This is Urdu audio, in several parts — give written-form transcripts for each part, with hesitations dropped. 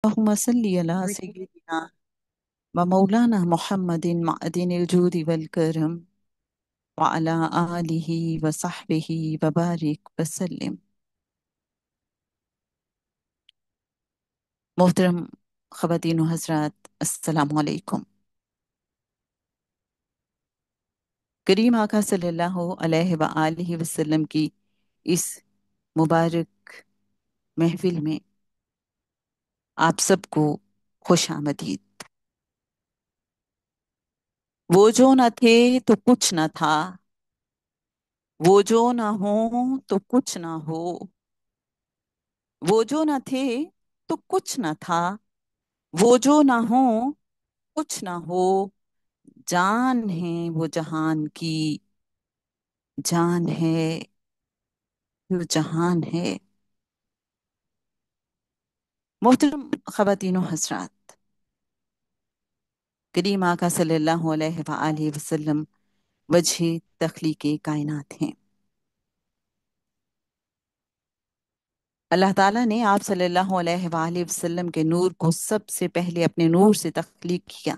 اللهم صل على سيدنا ومولانا محمد معدن الجود والكرم وعلى آله وصحبه وبارك وسلم. محترم خواتین و حضرات، السلام علیکم۔ کریم آقا صلی اللہ علیہ وآلہ وسلم کی اس مبارک محفل میں آپ سب کو خوش آمدید۔ وہ جو نہ تھے تو کچھ نہ تھا، وہ جو نہ ہوں تو کچھ نہ ہو، وہ جو نہ تھے تو کچھ نہ تھا، وہ جو نہ ہوں کچھ نہ ہو، جان ہے وہ جہان کی، جان ہے وہ جہان ہے۔ محترم خواتین و حضرات، کریم آقا صلی اللہ علیہ وآلہ وسلم وجہ تخلیق کائنات ہیں۔ اللہ تعالیٰ نے آپ صلی اللہ علیہ وآلہ وسلم کے نور کو سب سے پہلے اپنے نور سے تخلیق کیا۔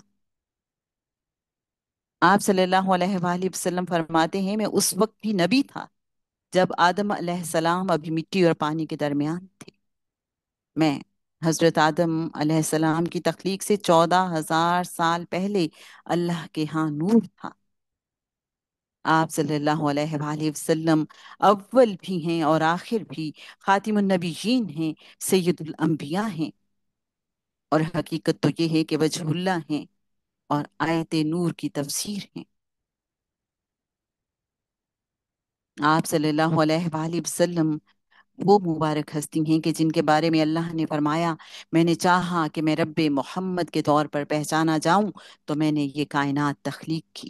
آپ صلی اللہ علیہ وآلہ وسلم فرماتے ہیں، میں اس وقت بھی نبی تھا جب آدم علیہ السلام ابھی مٹی اور پانی کے درمیان تھے۔ میں حضرت آدم علیہ السلام کی تخلیق سے 14,000 سال پہلے اللہ کے ہاں نور تھا۔ آپ صلی اللہ علیہ وآلہ وسلم اول بھی ہیں اور آخر بھی، خاتم النبیین ہیں، سید الانبیاء ہیں، اور حقیقت تو یہ ہے کہ وجہ اللہ ہیں اور آیت نور کی تفسیر ہیں۔ آپ صلی اللہ علیہ وآلہ وسلم وہ مبارک ہستی ہیں کہ جن کے بارے میں اللہ نے فرمایا، میں نے چاہا کہ میں رب محمد کے طور پر پہچانا جاؤں تو میں نے یہ کائنات تخلیق کی۔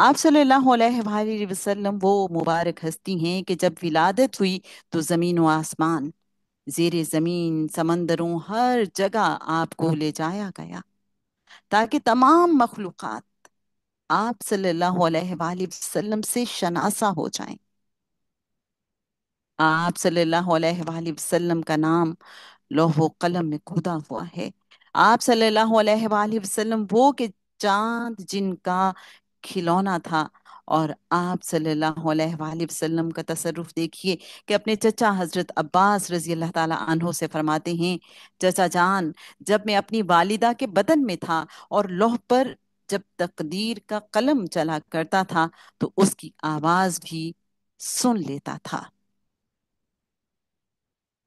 آپ صلی اللہ علیہ وآلہ وسلم وہ مبارک ہستی ہیں کہ جب ولادت ہوئی تو زمین و آسمان، زیر زمین، سمندروں، ہر جگہ آپ کو لے جایا گیا تاکہ تمام مخلوقات آپ صلی اللہ علیہ وآلہ وسلم سے شناسا ہو جائیں۔ آپ صلی اللہ علیہ وآلہ وسلم کا نام لوح و قلم میں کھدا ہوا ہے۔ آپ صلی اللہ علیہ وآلہ وسلم وہ کہ چاند جن کا کھلونا تھا، اور آپ صلی اللہ علیہ وآلہ وسلم کا تصرف دیکھیے کہ اپنے چچا حضرت عباس رضی اللہ تعالیٰ عنہ سے فرماتے ہیں، چچا جان، جب میں اپنی والدہ کے بدن میں تھا اور لوح پر جب تقدیر کا قلم چلا کرتا تھا تو اس کی آواز بھی سن لیتا تھا۔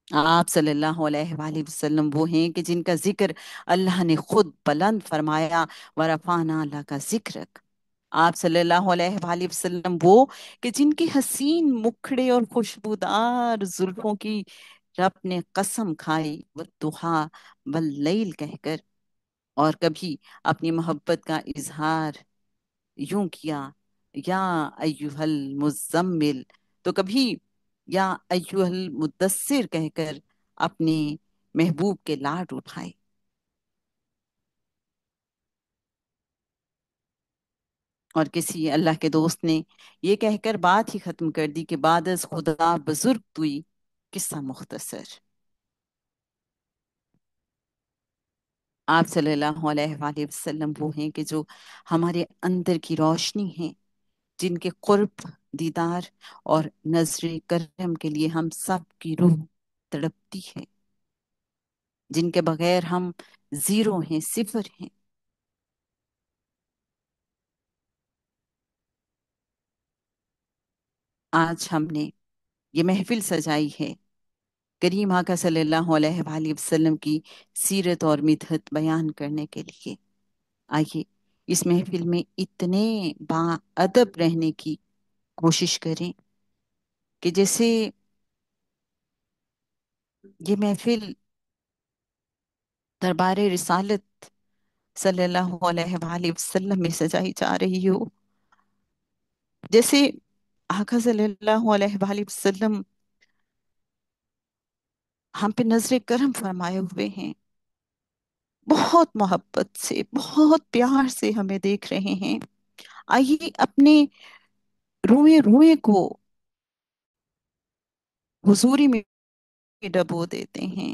آپ صلی اللہ علیہ وآلہ وسلم وہ ہیں کہ جن کا ذکر اللہ نے خود بلند فرمایا، وَرَفَعْنَا لَكَ ذِكْرَكَ۔ آپ صلی اللہ علیہ وآلہ وسلم وہ کہ جن کی حسین مکھڑے اور خوشبودار زلفوں کی رب نے قسم کھائی، وَالضُّحَىٰ وَاللَّيْلِ کہہ کر، اور کبھی اپنی محبت کا اظہار یوں کیا، یا ایہا المزمل، تو کبھی یا ایہا المدثر کہہ کر اپنے محبوب کے لاڈ اٹھائے۔ اور کسی اللہ کے دوست نے یہ کہہ کر بات ہی ختم کر دی کہ بعد از خدا بزرگ توئی، قصہ مختصر۔ آپ صلی اللہ علیہ وآلہ وسلم وہ ہیں کہ جو ہمارے اندر کی روشنی ہیں، جن کے قرب، دیدار اور نظر کرم کے لیے ہم سب کی روح تڑپتی ہے، جن کے بغیر ہم زیرو ہیں، صفر ہیں۔ آج ہم نے یہ محفل سجائی ہے کریم آقا صلی اللہ علیہ وآلہ وسلم کی سیرت اور مدحت بیان کرنے کے لیے۔ آئیے اس محفل میں اتنے باادب رہنے کی کوشش کریں کہ جیسے یہ محفل دربار رسالت صلی اللہ علیہ وآلہ وسلم میں سجائی جا رہی ہو، جیسے آقا صلی اللہ علیہ وآلہ وسلم ہم پہ نظر کرم فرمائے ہوئے ہیں، بہت محبت سے، بہت پیار سے ہمیں دیکھ رہے ہیں۔ آئیے اپنے روئے روئے کو حضوری میں ڈبو دیتے ہیں۔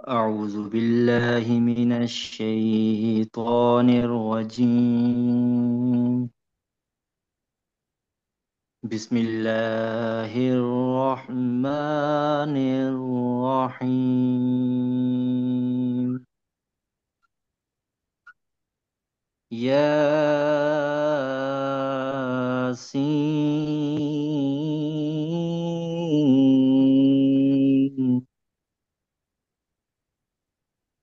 أعوذ بالله من الشيطان الرجيم. بسم الله الرحمن الرحيم. ياسين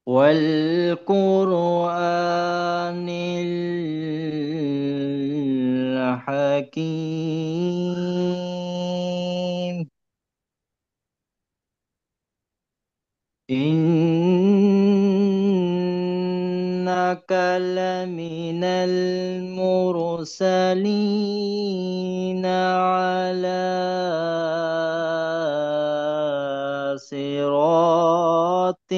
والقرآن الحكيم. إنك لمن المرسلين على صراط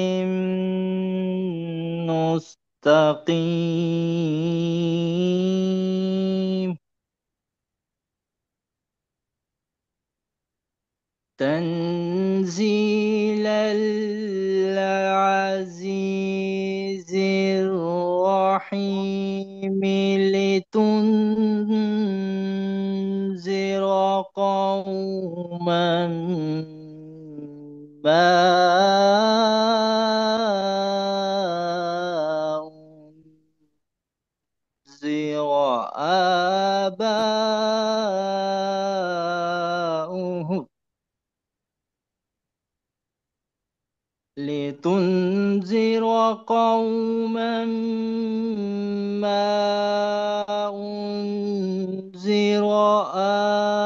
مستقيم. تنزيل العزيز الرحيم لتنذر قوما ما أنذر آباؤهم لتنذر قوما ما أنذر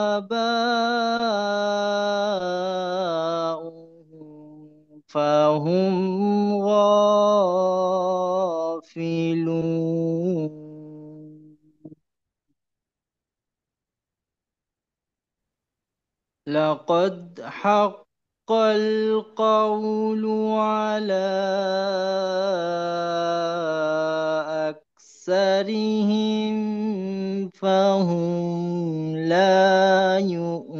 آباؤهم فهم غافلون. لقد حق القول على أكثرهم فهم لا يؤمنون.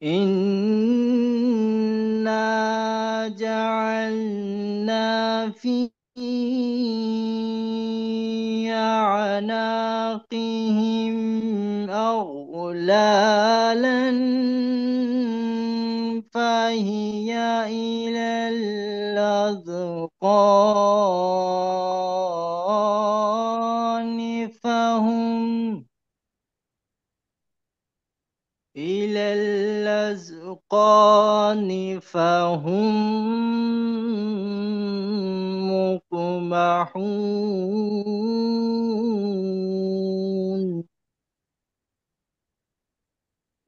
إنا جعلنا في أعناقهم أغلالا فهي إلى الأذقان فهم مقمحون.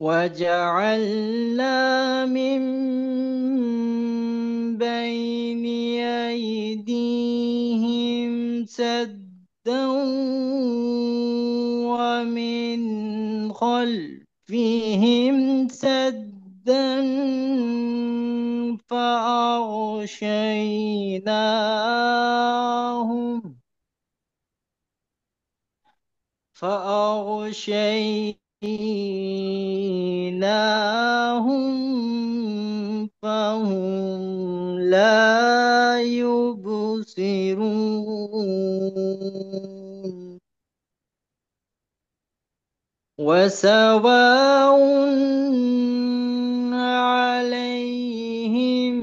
وجعلنا من بين أيديهم سدا ومن خلفهم سدا فأغشيناهم فهم لا يبصرون. وسواء عليهم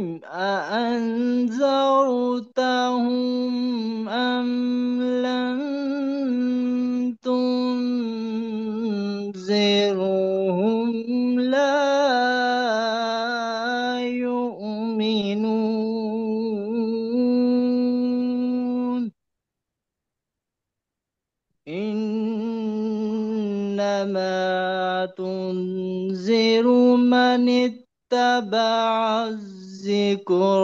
إنما تنذر من اتبع الذكر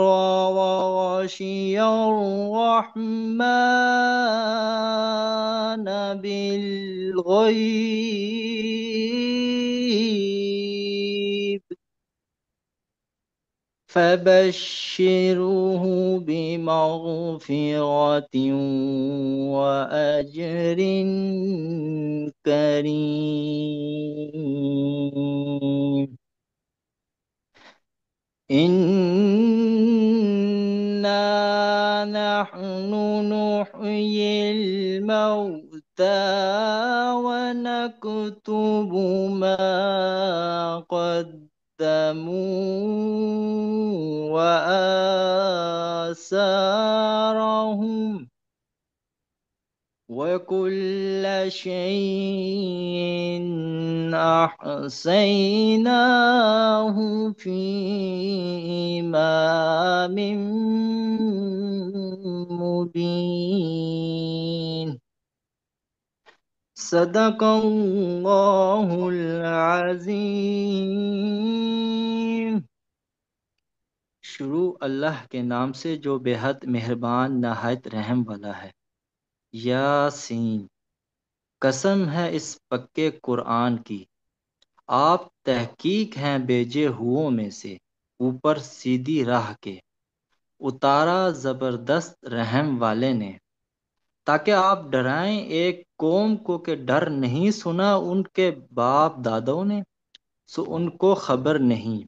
وغشي الرحمن بالغيب فبشره بمغفرة وأجر كريم إنا نحن نحيي الموتى ونكتب ما قدموا وآثارهم وكل شيء أحصيناه في إمام مبين صدق الله العظيم. شروع اللہ کے نام سے جو بے حد مہربان نہایت رحم والا ہے. یاسین. قسم ہے اس پکے قرآن کی، آپ تحقیق ہیں بھیجے ہوئوں میں سے، اوپر سیدھی راہ کے اتارا زبردست رحم والے نے، تاکہ آپ ڈرائیں ایک قوم کو کہ ڈر نہیں سنا ان کے باپ دادوں نے، سو ان کو خبر نہیں.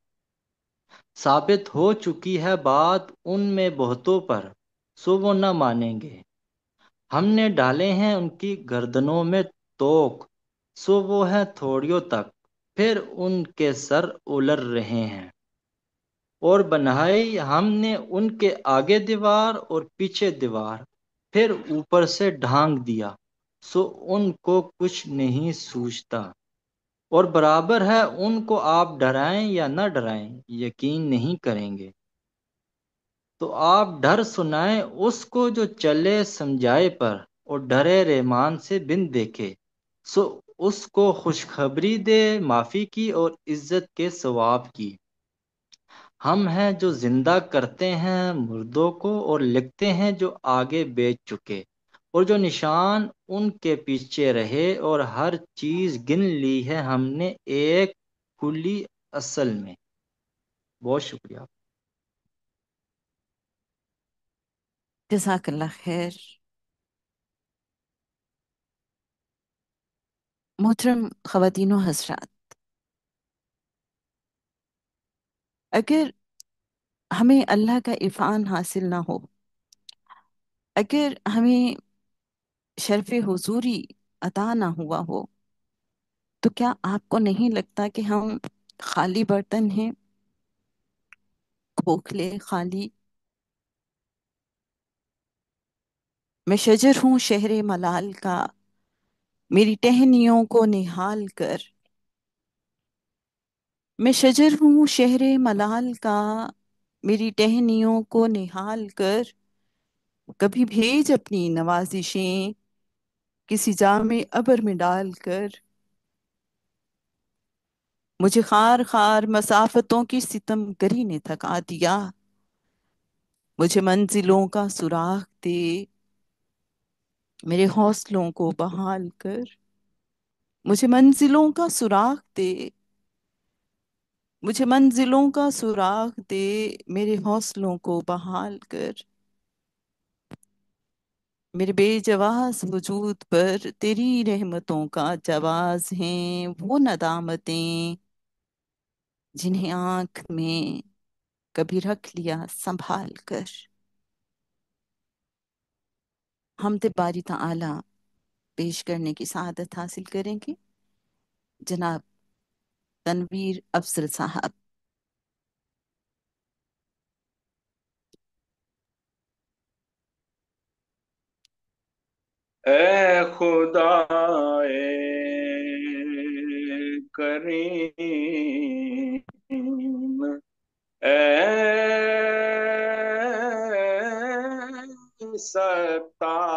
ثابت ہو چکی ہے بات ان میں بہتوں پر، سو وہ نہ مانیں گے. ہم نے ڈالے ہیں ان کی گردنوں میں توق، سو وہ ہے تھوڑیوں تک، پھر ان کے سر الر رہے ہیں. اور بنائی ہم نے ان کے آگے دیوار اور پیچھے دیوار، پھر اوپر سے ڈھانک دیا، سو ان کو کچھ نہیں سوچتا. اور برابر ہے ان کو آپ ڈرائیں یا نہ ڈرائیں، یقین نہیں کریں گے. تو آپ ڈر سنائیں اس کو جو چلے سمجھائے پر، اور ڈرے رحمان سے بن دیکھے، سو اس کو خوشخبری دے معافی کی اور عزت کے ثواب کی. ہم ہیں جو زندہ کرتے ہیں مردوں کو اور لکھتے ہیں جو آگے بیچ چکے، اور جو نشان ان کے پیچھے رہے، اور ہر چیز گن لی ہے ہم نے ایک کلی اصل میں. بہت شکریہ. جزاک اللہ خیر. محترم خواتین و حضرات، اگر ہمیں اللہ کا عرفان حاصل نہ ہو، اگر ہمیں شرف حضوری عطا نہ ہوا ہو، تو کیا آپ کو نہیں لگتا کہ ہم خالی برتن ہیں، کھوکھلے خالی؟ میں شجر ہوں شہر ملال کا، میری ٹہنیوں کو نہال کر. میں شجر ہوں شہر ملال کا، میری ٹہنیوں کو نہال کر. کبھی بھیج اپنی نوازشیں کسی جام ابر میں ڈال کر. مجھے خار خار مسافتوں کی ستم گری نے تھکا دیا. مجھے منزلوں کا سراغ دے میرے حوصلوں کو بحال کر. مجھے منزلوں کا سراغ دے، مجھے منزلوں کا سراغ دے میرے حوصلوں کو بحال کر. میرے بے جواز وجود پر تیری رحمتوں کا جواز ہیں وہ ندامتیں جنہیں آنکھ میں کبھی رکھ لیا سنبھال کر. حمد باری تعالی پیش کرنے کی سعادت حاصل کریں گے جناب تنویر افضل صاحب. اے خدائے کریم، اے ستار،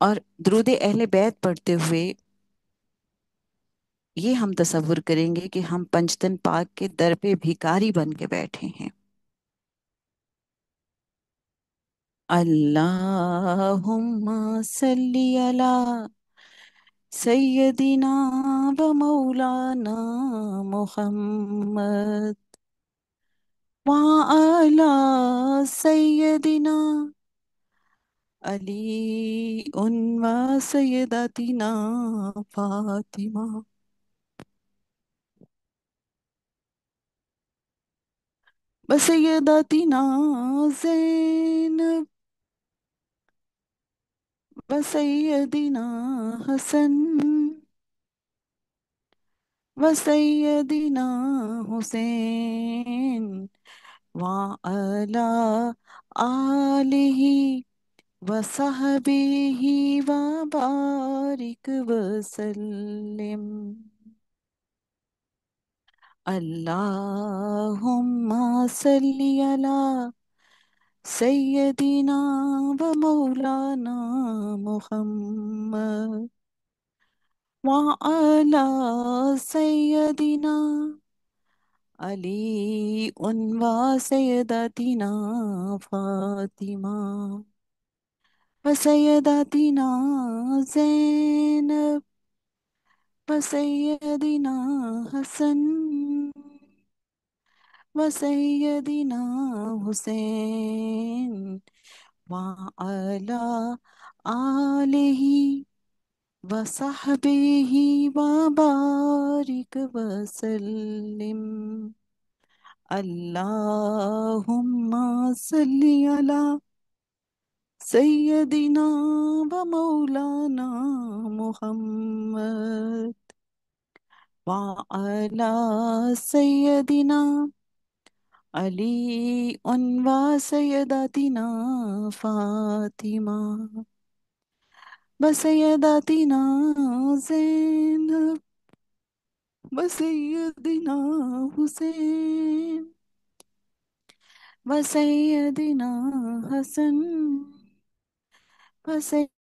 اور درود اہل بیت پڑھتے ہوئے یہ ہم تصور کریں گے کہ ہم پنجتن پاک کے در پہ بھیکاری بن کے بیٹھے ہیں. اللہم صلی علی سیدنا و مولانا محمد وعلی سیدنا علی و سیدتنا فاطمہ و سیدتنا زینب و سیدنا حسن و سیدنا حسین وعلی آلہ وصحبہ وبارک وسلم. اللہم صلی علی سیدنا و مولانا محمد وعلی سیدنا علی و سیدتنا فاطمہ و سیدتنا زینب و سیدنا حسن و سیدنا حسین وعلی آلہ وصحبہ وبارک وسلم. اللہم صلی علی سیدنا و مولانا محمد وعلی سیدنا علی و سیدتنا فاطمہ و سیدتنا زینب و سیدنا حسین و سیدنا حسن و سیدنا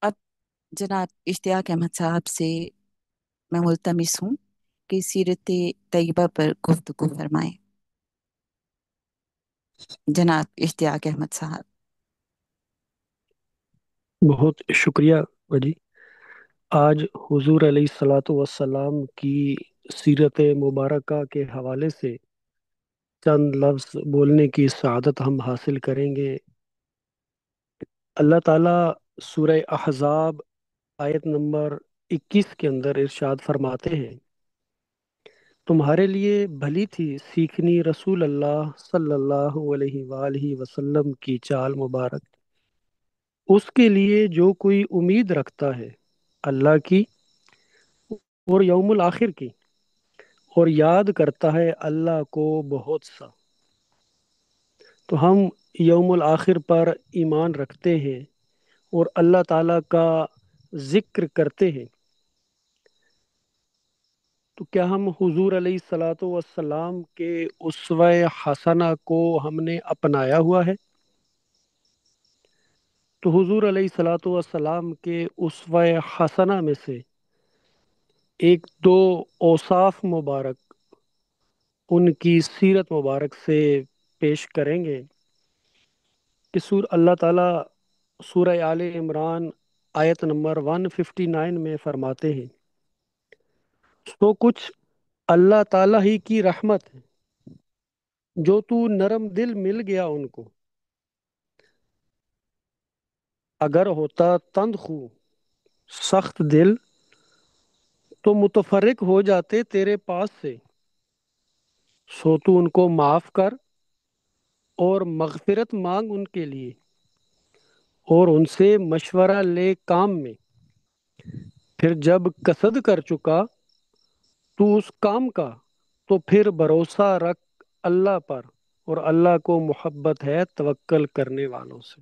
اب جناب اشتیاق احمد صاحب سے میں ملتمس ہوں کہ سیرت طیبہ پر گفتگو فرمائیں. جناب اشتیاق احمد صاحب. بہت شکریہ باجی. آج حضور علیہ الصلاۃ والسلام کی سیرت مبارکہ کے حوالے سے چند لفظ بولنے کی سعادت ہم حاصل کریں گے. اللہ تعالیٰ سورہ احزاب آیت نمبر 21 کے اندر ارشاد فرماتے ہیں، تمہارے لیے بھلی تھی سیکھنی رسول اللہ صلی اللہ علیہ وآلہ وسلم کی چال مبارک، اس کے لیے جو کوئی امید رکھتا ہے اللہ کی اور یوم الآخر کی اور یاد کرتا ہے اللہ کو بہت سا. تو ہم یوم الآخر پر ایمان رکھتے ہیں اور اللہ تعالیٰ کا ذکر کرتے ہیں. تو کیا ہم حضور علیہ الصلاۃ والسلام کے اسوہ حسنہ کو ہم نے اپنایا ہوا ہے؟ تو حضور علیہ الصلاۃ والسلام کے اسوہ حسنہ میں سے ایک دو اوصاف مبارک ان کی سیرت مبارک سے پیش کریں گے کہ اللہ تعالیٰ سورہ آل عمران آیت نمبر 159 میں فرماتے ہیں، سو کچھ اللہ تعالیٰ ہی کی رحمت ہے، جو تو نرم دل مل گیا ان کو، اگر ہوتا تند خو سخت دل تو متفرق ہو جاتے تیرے پاس سے، سو تو ان کو معاف کر اور مغفرت مانگ ان کے لیے، اور ان سے مشورہ لے کام میں۔ پھر جب قصد کر چکا تو اس کام کا، تو پھر بھروسہ رکھ اللہ پر، اور اللہ کو محبت ہے توکل کرنے والوں سے۔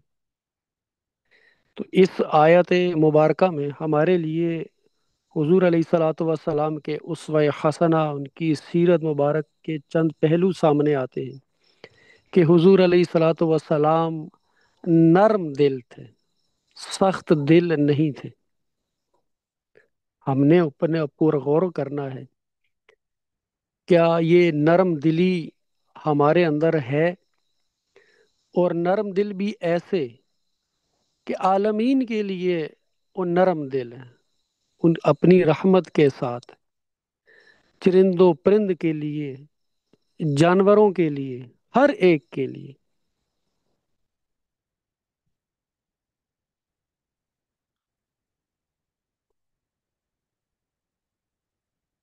تو اس آیت مبارکہ میں ہمارے لیے حضور علیہ الصلاۃ والسلام کے اسوہ حسنہ، ان کی سیرت مبارک کے چند پہلو سامنے آتے ہیں کہ حضور علیہ الصلاۃ والسلام نرم دل تھے، سخت دل نہیں تھے۔ ہم نے اپنے اوپر غور کرنا ہے، کیا یہ نرم دلی ہمارے اندر ہے؟ اور نرم دل بھی ایسے کہ عالمین کے لیے وہ نرم دل ہیں، ان اپنی رحمت کے ساتھ چرند و پرند کے لیے، جانوروں کے لیے، ہر ایک کے لیے۔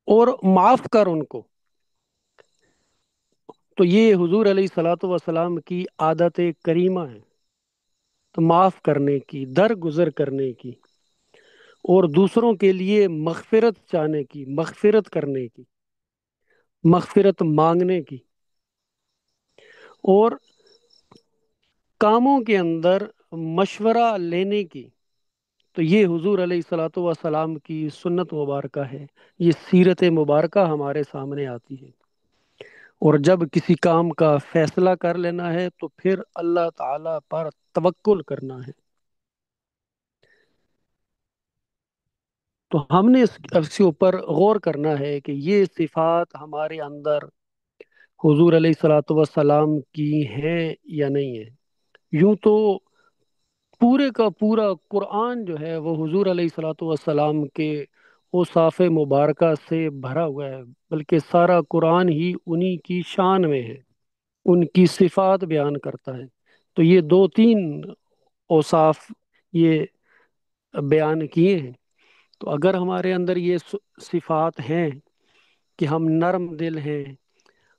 اور معاف کر ان کو۔ تو یہ حضور علیہ الصلاۃ والسلام کی عادت کریمہ ہے، تو معاف کرنے کی، درگزر کرنے کی، اور دوسروں کے لیے مغفرت چاہنے کی، مغفرت کرنے کی، مغفرت مانگنے کی، اور کاموں کے اندر مشورہ لینے کی۔ تو یہ حضور علیہ الصلاۃ والسلام کی سنت مبارکہ ہے، یہ سیرت مبارکہ ہمارے سامنے آتی ہے۔ اور جب کسی کام کا فیصلہ کر لینا ہے تو پھر اللہ تعالی پر توکل کرنا ہے۔ تو ہم نے اس کے اوپر غور کرنا ہے کہ یہ صفات ہمارے اندر حضور علیہ الصلاۃ والسلام کی ہیں یا نہیں ہیں۔ یوں تو پورے کا پورا قرآن جو ہے وہ حضور علیہ الصلاۃ والسلام کے اوصاف مبارکہ سے بھرا ہوا ہے، بلکہ سارا قرآن ہی انہی کی شان میں ہے، ان کی صفات بیان کرتا ہے۔ تو یہ دو تین اوصاف یہ بیان کیے ہیں۔ تو اگر ہمارے اندر یہ صفات ہیں کہ ہم نرم دل ہیں،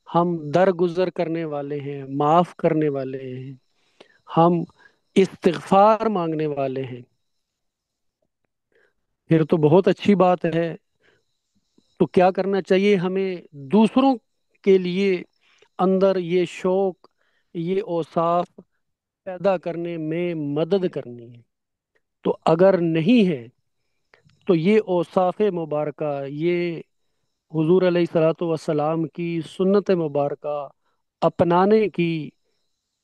ہم درگزر کرنے والے ہیں، معاف کرنے والے ہیں، ہم استغفار مانگنے والے ہیں، پھر تو بہت اچھی بات ہے۔ تو کیا کرنا چاہیے ہمیں؟ دوسروں کے لیے اندر یہ شوق، یہ اوصاف پیدا کرنے میں مدد کرنی ہے۔ تو اگر نہیں ہے تو یہ اوصاف مبارکہ، یہ حضور علیہ الصلاۃ والسلام کی سنت مبارکہ اپنانے کی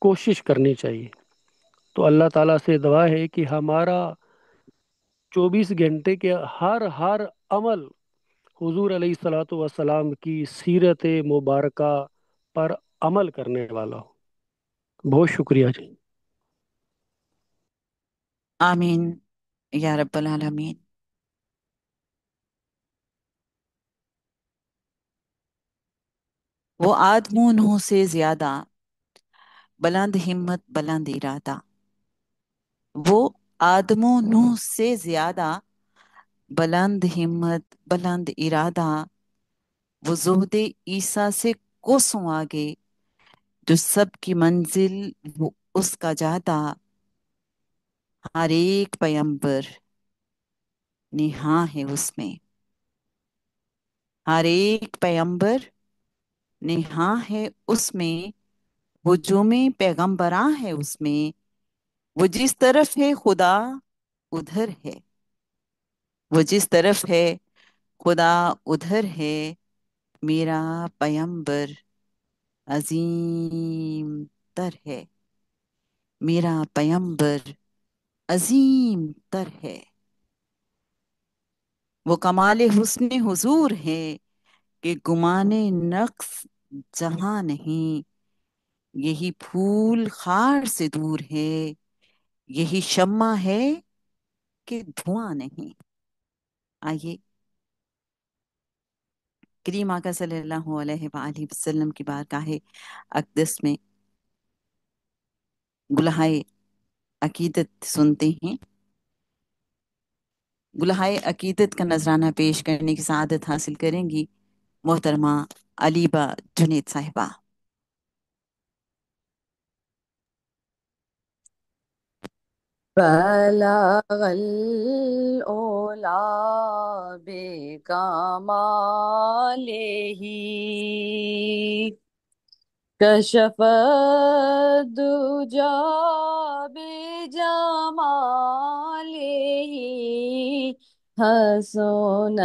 کوشش کرنی چاہیے۔ تو اللہ تعالیٰ سے دعا ہے کہ ہمارا 24 گھنٹے کے ہر عمل حضور علیہ الصلاۃ والسلام کی سیرت مبارکہ پر عمل کرنے والا ہو۔ بہت شکریہ جی۔ آمین یا رب العالمین۔ وہ آدم و نوح سے زیادہ بلند ہمت، بلند ارادہ۔ وہ آدم و نوح سے زیادہ بلند ہمت، بلند ارادہ۔ وہ زہد عیسیٰ سے کوسوں آگے، جو سب کی منزل وہ اس کا جاتا۔ ہر ایک پیمبر نہاں ہے اس میں، ہر ایک پیمبر نہاں ہے اس میں۔ ہجوم پیغمبراں ہے اس میں، وہ جس طرف ہے خدا ادھر ہے، وہ جس طرف ہے خدا ادھر ہے۔ میرا پیمبر عظیم تر ہے، میرا پیمبر عظیم تر ہے۔ وہ کمال حسن حضور ہے کہ گمان نقص جہاں نہیں۔ یہی پھول خار سے دور ہے، یہی شمع ہے کہ دھواں نہیں۔ آئیے کریم آقا صلی اللہ علیہ وآلہ وسلم کی بارگاہ اقدس میں گلہائے عقیدت سنتے ہیں۔ گلہائے عقیدت کا نذرانہ پیش کرنے کی سعادت حاصل کریں گی محترمہ علیبہ جنید صاحبہ۔ بلغ العلا بكماله كشف الدجى بجماله حسنت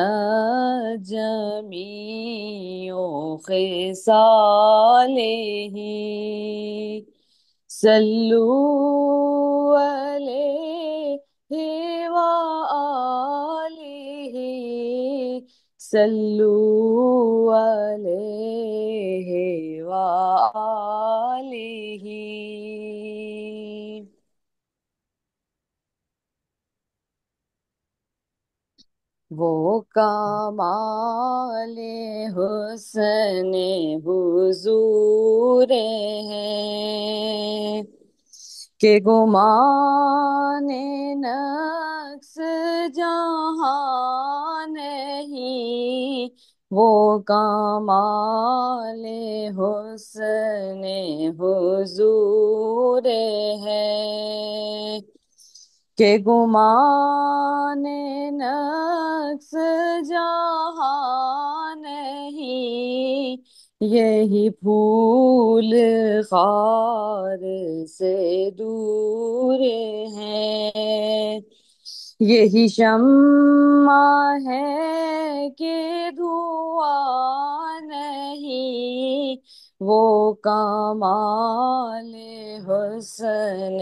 جميع خصاله صلوا عليه وآله صلوا عليه وآله وہ کمال حسن حضور ہیں کہ گمان نقص جہاں نہیں، وہ کمال حسن حضور ہے کہ گمان نقص جہاں نہیں، یہی پھول خار سے دور ہے، یہی شمع ہے کہ دھواں نہیں، وہ کمال حسن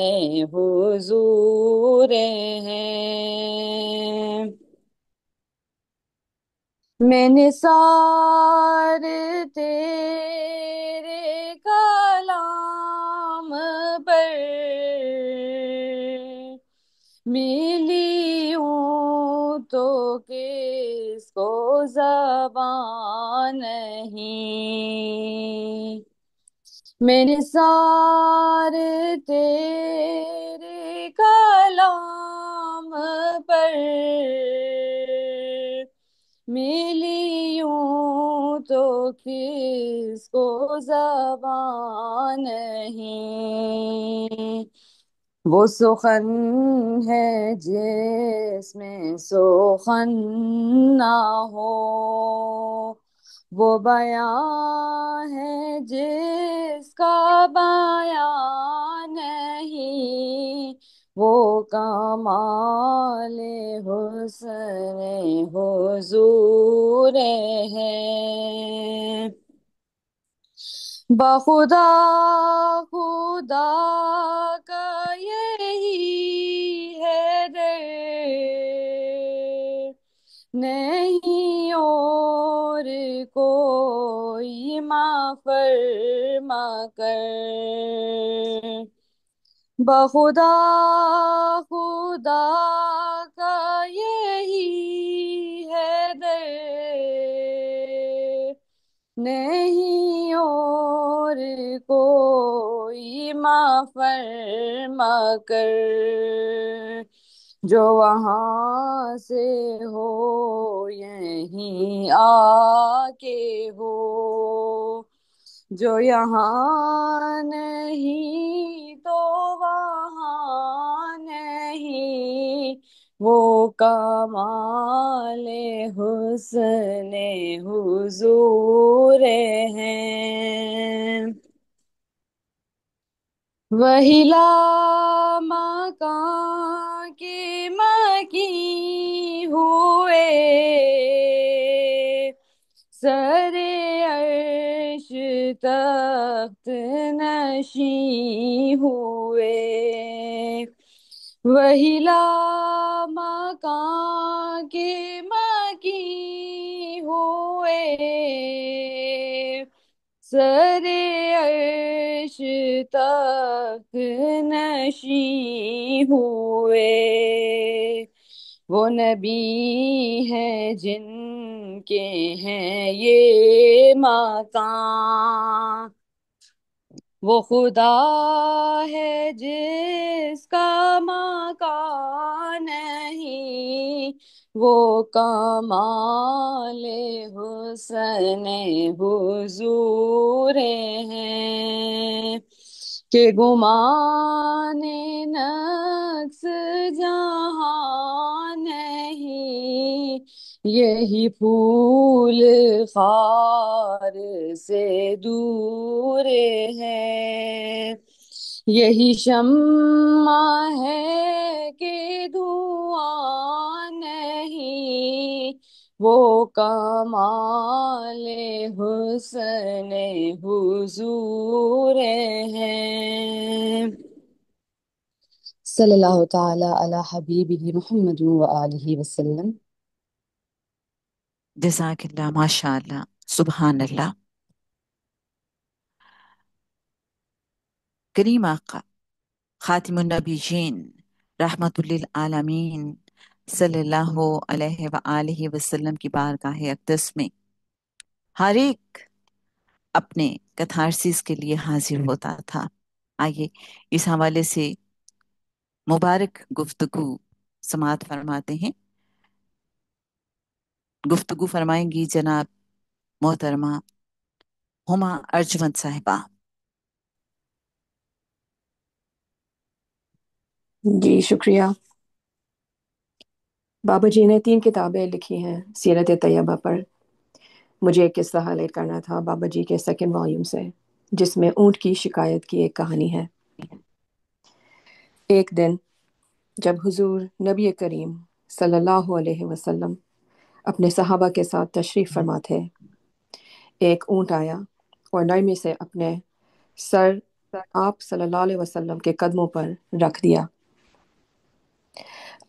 حضور ہیں۔ میں نثار تیرے کلام پر ملی ہوں تو کس کو زبان نہیں، میں نثار تیرے کلام پر ملی ہوں تو کس کو زبان نہیں، وہ سخن ہے جس میں سخن نہ ہو، وہ بیان ہے جس کا بیان نہیں، وہ کمال حسن حضور ہے۔ بخدا خدا کا یہی ہے در، نہیں اور کوئی فرما کر، بخدا خدا کا یہی ہے در، نہیں اور کوئی فرما کر، جو وہاں سے ہو یہیں آ کے ہو، جو یہاں نہیں تو وہاں نہیں، وہ کمال حسن حضور ہیں۔ وہی لامکاں کے مکی ہوئے، سر عرش تخت نشیں ہوئے، وہی لامکاں کے مکی ہوئے، سر عرش تخت نشیں ہوئے، وہ نبی ہیں جن کے ہیں یہ مقام، وہ خدا ہے جس کا مکان نہیں، وہ کمال حسن حضور ہیں۔ کہ گمان نفس جہاں نہیں، یہی پھول خار سے دور ہے، یہی شمع ہے کہ دھواں نہیں، وہ کمال حسن حضور ہیں۔ صلی اللہ تعالی علی حبیبہ محمد و آلہ وسلم۔ جزاک اللہ، ماشاء اللہ، سبحان اللہ۔ کریم آقا خاتم النبیین رحمت للعالمین صلی اللہ علیہ وآلہ وسلم کی بارگاہ اقدس میں ہر ایک اپنے کتھارسس کے لیے حاضر ہوتا تھا۔ آئیے اس حوالے سے مبارک گفتگو سماعت فرماتے ہیں۔ گفتگو فرمائیں گی جناب محترمہ ہما ارجمند صاحبہ۔ جی شکریہ۔ بابا جی نے 3 کتابیں لکھی ہیں سیرت طیبہ پر۔ مجھے ایک قصہ ہائلائٹ کرنا تھا بابا جی کے 2nd والیوم سے، جس میں اونٹ کی شکایت کی ایک کہانی ہے۔ ایک دن جب حضور نبی کریم صلی اللہ علیہ وسلم اپنے صحابہ کے ساتھ تشریف فرما تھے، ایک اونٹ آیا اور نرمی سے اپنے سر آپ صلی اللہ علیہ وسلم کے قدموں پر رکھ دیا۔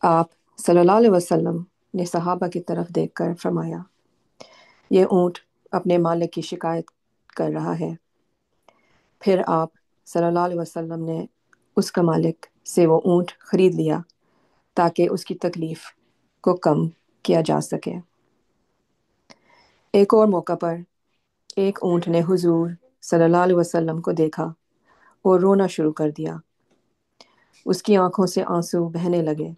آپ صلی اللہ علیہ وسلم نے صحابہ کی طرف دیکھ کر فرمایا، یہ اونٹ اپنے مالک کی شکایت کر رہا ہے۔ پھر آپ صلی اللہ علیہ وسلم نے اس کا مالک سے وہ اونٹ خرید لیا تاکہ اس کی تکلیف کو کم کیا جا سکے۔ ایک اور موقع پر ایک اونٹ نے حضور صلی اللہ علیہ وسلم کو دیکھا اور رونا شروع کر دیا۔ اس کی آنکھوں سے آنسو بہنے لگے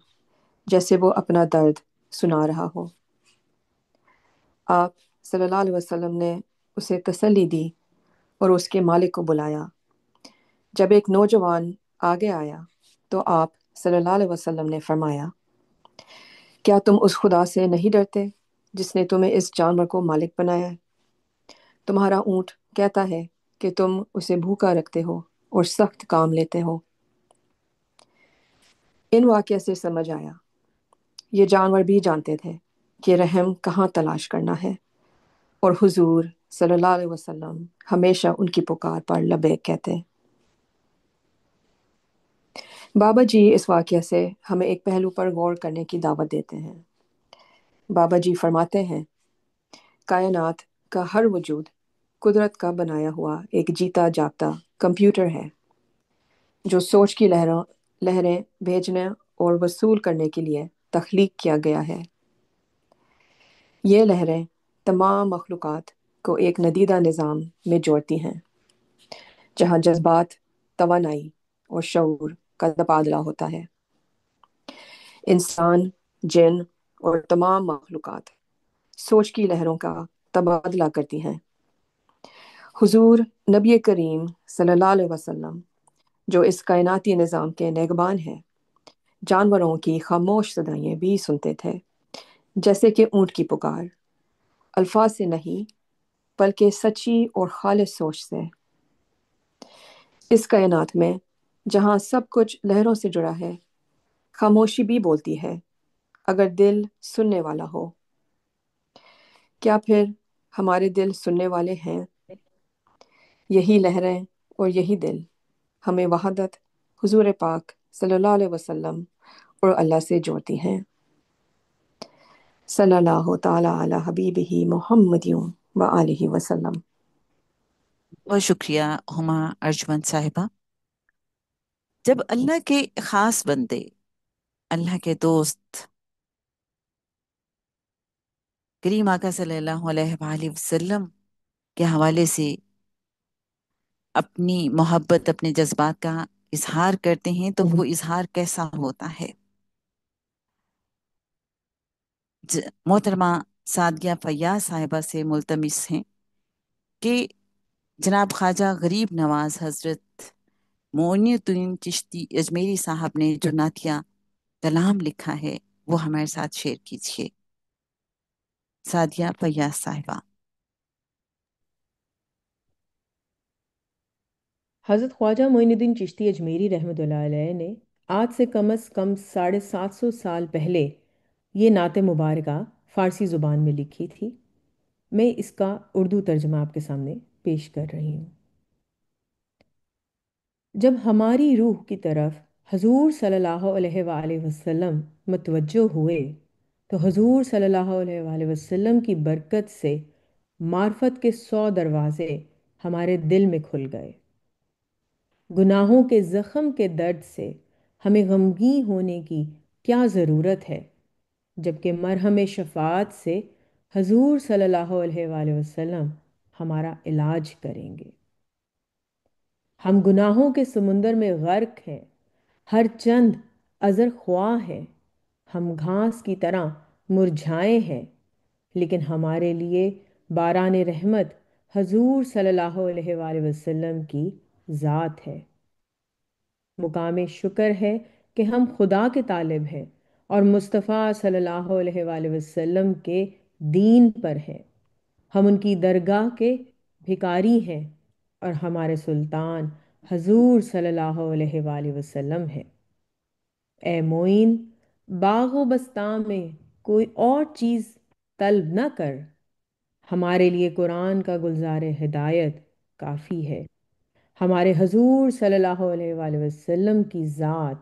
جیسے وہ اپنا درد سنا رہا ہو۔ آپ صلی اللہ علیہ وسلم نے اسے تسلی دی اور اس کے مالک کو بلایا۔ جب ایک نوجوان آگے آیا تو آپ صلی اللہ علیہ وسلم نے فرمایا، کیا تم اس خدا سے نہیں ڈرتے جس نے تمہیں اس جانور کو مالک بنایا ہے؟ تمہارا اونٹ کہتا ہے کہ تم اسے بھوکا رکھتے ہو اور سخت کام لیتے ہو۔ ان واقعے سے سمجھ آیا یہ جانور بھی جانتے تھے کہ رحم کہاں تلاش کرنا ہے، اور حضور صلی اللہ علیہ وسلم ہمیشہ ان کی پکار پر لبیک کہتے۔ بابا جی اس واقعے سے ہمیں ایک پہلو پر غور کرنے کی دعوت دیتے ہیں۔ بابا جی فرماتے ہیں، کائنات کا ہر وجود قدرت کا بنایا ہوا ایک جیتا جاگتا کمپیوٹر ہے جو سوچ کی لہریں بھیجنے اور وصول کرنے کے لیے تخلیق کیا گیا ہے۔ یہ لہریں تمام مخلوقات کو ایک ندیدہ نظام میں جوڑتی ہیں جہاں جذبات، توانائی اور شعور کا تبادلہ ہوتا ہے۔ انسان، جن اور تمام مخلوقات سوچ کی لہروں کا تبادلہ کرتی ہیں۔ حضور نبی کریم صلی اللہ علیہ وسلم جو اس کائناتی نظام کے نگہبان ہیں، جانوروں کی خاموش صدائیں بھی سنتے تھے، جیسے کہ اونٹ کی پکار، الفاظ سے نہیں بلکہ سچی اور خالص سوچ سے۔ اس کائنات میں جہاں سب کچھ لہروں سے جڑا ہے، خاموشی بھی بولتی ہے اگر دل سننے والا ہو۔ کیا پھر ہمارے دل سننے والے ہیں؟ یہی لہریں اور یہی دل ہمیں وحدت حضور پاک صلی اللہ علیہ وسلم اور اللہ سے جوڑتی ہیں۔ صلی اللہ تعالی علی حبیبہ محمد و آلہ وسلم۔ بہت شکریہ ہما ارجمند صاحبہ۔ جب اللہ کے خاص بندے، اللہ کے دوست کریم آقا صلی اللہ علیہ وآلہ وسلم کے حوالے سے اپنی محبت، اپنے جذبات کا اظہار کرتے ہیں تو وہ اظہار کیسا ہوتا ہے؟ محترمہ سعدیہ فیاض صاحبہ سے ملتمس ہیں کہ جناب خواجہ غریب نواز حضرت معین الدین چشتی اجمیری صاحب نے جو نعتیہ کلام لکھا ہے وہ ہمارے ساتھ شیئر کیجیے۔ سعدیہ فیاض صاحبہ۔ حضرت خواجہ معین الدین چشتی اجمیری رحمۃ اللہ علیہ نے آج سے کم از کم 750 سال پہلے یہ نعت مبارکہ فارسی زبان میں لکھی تھی۔ میں اس کا اردو ترجمہ آپ کے سامنے پیش کر رہی ہوں۔ جب ہماری روح کی طرف حضور صلی اللہ علیہ وآلہ وسلم متوجہ ہوئے تو حضور صلی اللہ علیہ وآلہ وسلم کی برکت سے معرفت کے 100 دروازے ہمارے دل میں کھل گئے۔ گناہوں کے زخم کے درد سے ہمیں غمگین ہونے کی کیا ضرورت ہے، جبکہ مرہم شفاعت سے حضور صلی اللہ علیہ وآلہ وسلم ہمارا علاج کریں گے۔ ہم گناہوں کے سمندر میں غرق ہیں، ہر چند عذر خواہ ہیں، ہم گھاس کی طرح مرجھائے ہیں، لیکن ہمارے لیے باران رحمت حضور صلی اللہ علیہ وآلہ وسلم کی ذات ہے۔ مقام شکر ہے کہ ہم خدا کے طالب ہیں اور مصطفیٰ صلی اللہ علیہ وآلہ وسلم کے دین پر ہیں۔ ہم ان کی درگاہ کے بھکاری ہیں اور ہمارے سلطان حضور صلی اللہ علیہ وآلہ وسلم ہیں۔ اے معین، باغ و بستاں میں کوئی اور چیز طلب نہ کر، ہمارے لیے قرآن کا گلزار ہدایت کافی ہے۔ ہمارے حضور صلی اللہ علیہ وآلہ وسلم کی ذات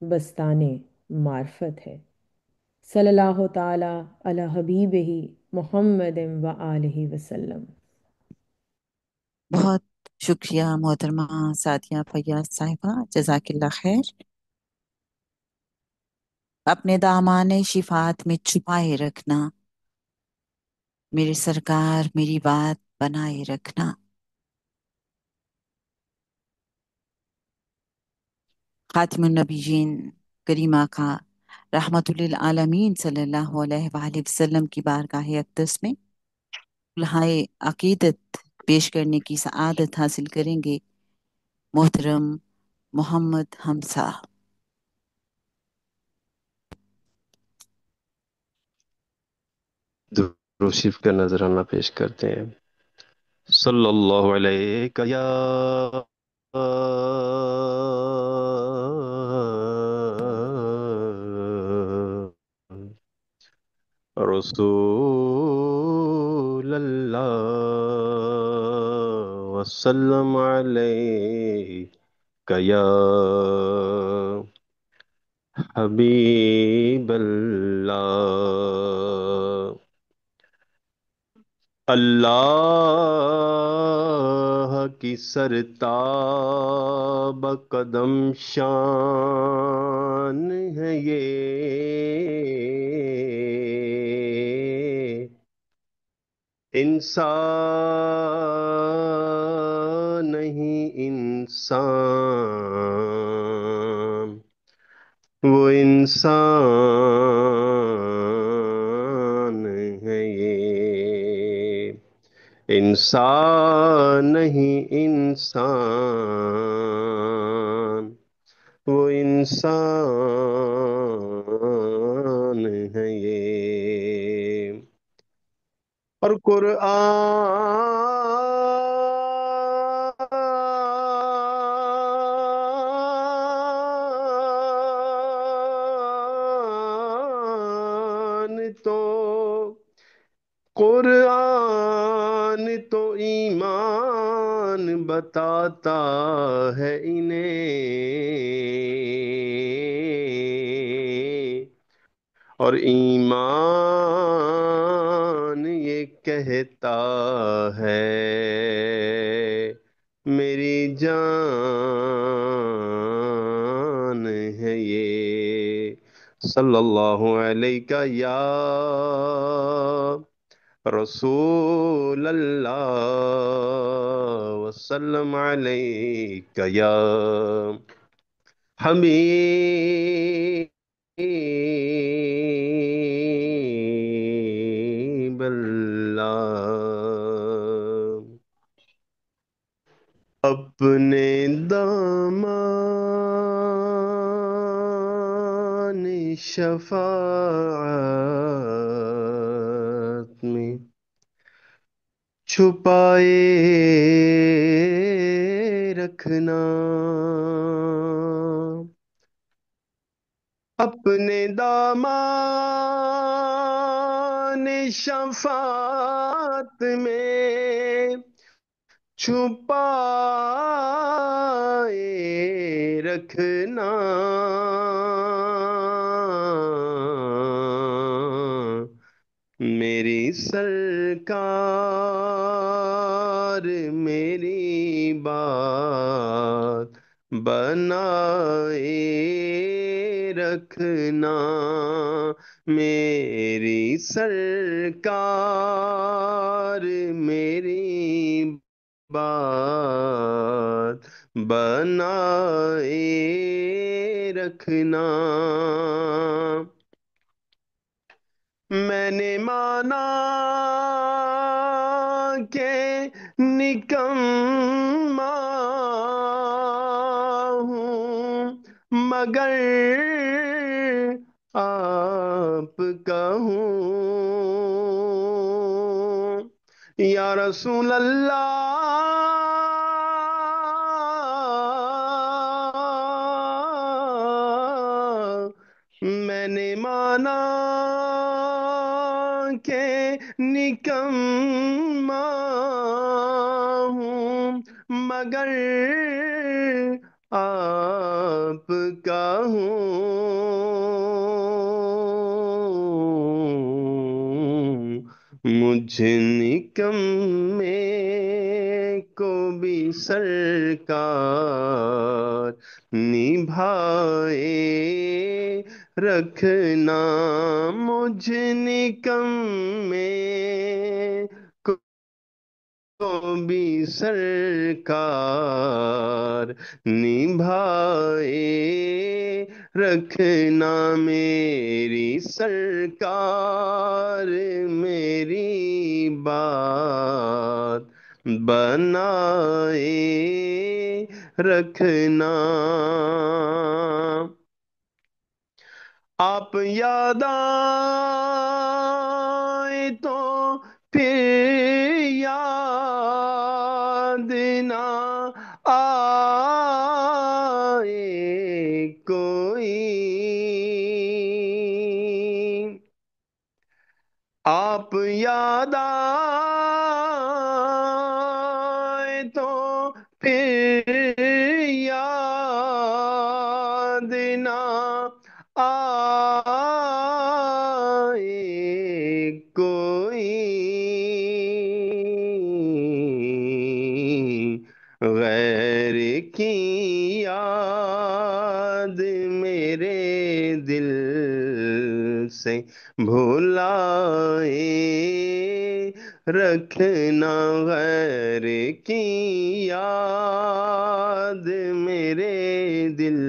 بستان معرفت ہے۔ صلی اللہ تعالی علی حبیبہ محمد و آلہ وسلم۔ بہت شکریہ محترمہ سعدیہ فیاض صاحبہ، جزاک اللہ خیر۔ اپنے دامان شفاعت میں چھپائے رکھنا، میرے سرکار میری بات بنائے رکھنا۔ خاتم النبیین کریم آقا رحمت للعالمین صلی اللہ علیہ وآلہ وسلم کی بارگاہ اقدس میں لہائے عقیدت پیش کرنے کی سعادت حاصل کریں گے محترم محمد حمزہ۔ درود شریف کا نذرانہ پیش کرتے ہیں۔ صلی اللہ علیہ یا رسول اللہ وسلم علیہ یا حبیب اللہ۔ اللہ کی سرتاب قدم شان ہے یہ، انسان نہیں انسان، وہ انسان ہے یہ، انسان نہیں انسان، وہ انسان ہے یہ۔ اور قرآن تو ایمان بتاتا ہے انہیں، اور ایمان یہ کہتا ہے میری جان ہے یہ۔ صلی اللہ علیہ یا رسول اللہ وسلم علیہ یا حبیب اللہ۔ اپنے دامن شفاعت میں چھپائے رکھنا، اپنے دامان شفاعت میں چھپائے رکھنا، میری سرکار میری بات بنائے رکھنا، میری سرکار میری بات بنائے رکھنا، میں نے مانا کہ نکما ہوں، مگر آپ کا ہوں، یا رسول اللہ، میں نے مانا کہ نکما ہوں، مگر آپ کا ہوں، مجھ نکمے کو بھی سرکار نبھائے رکھنا، مجھ نکمے کو بھی سرکار نبھائے رکھنا، میری سرکار میری بات بنائے رکھنا، آپ یاد آئے تو پھر یاد نہ آئے کوئی، آپ یاد آئے تو پھر یاد نہ آئے کوئی، غیر کی یاد میرے دل سے بھلائے رکھنا، غیر کی یاد میرے دل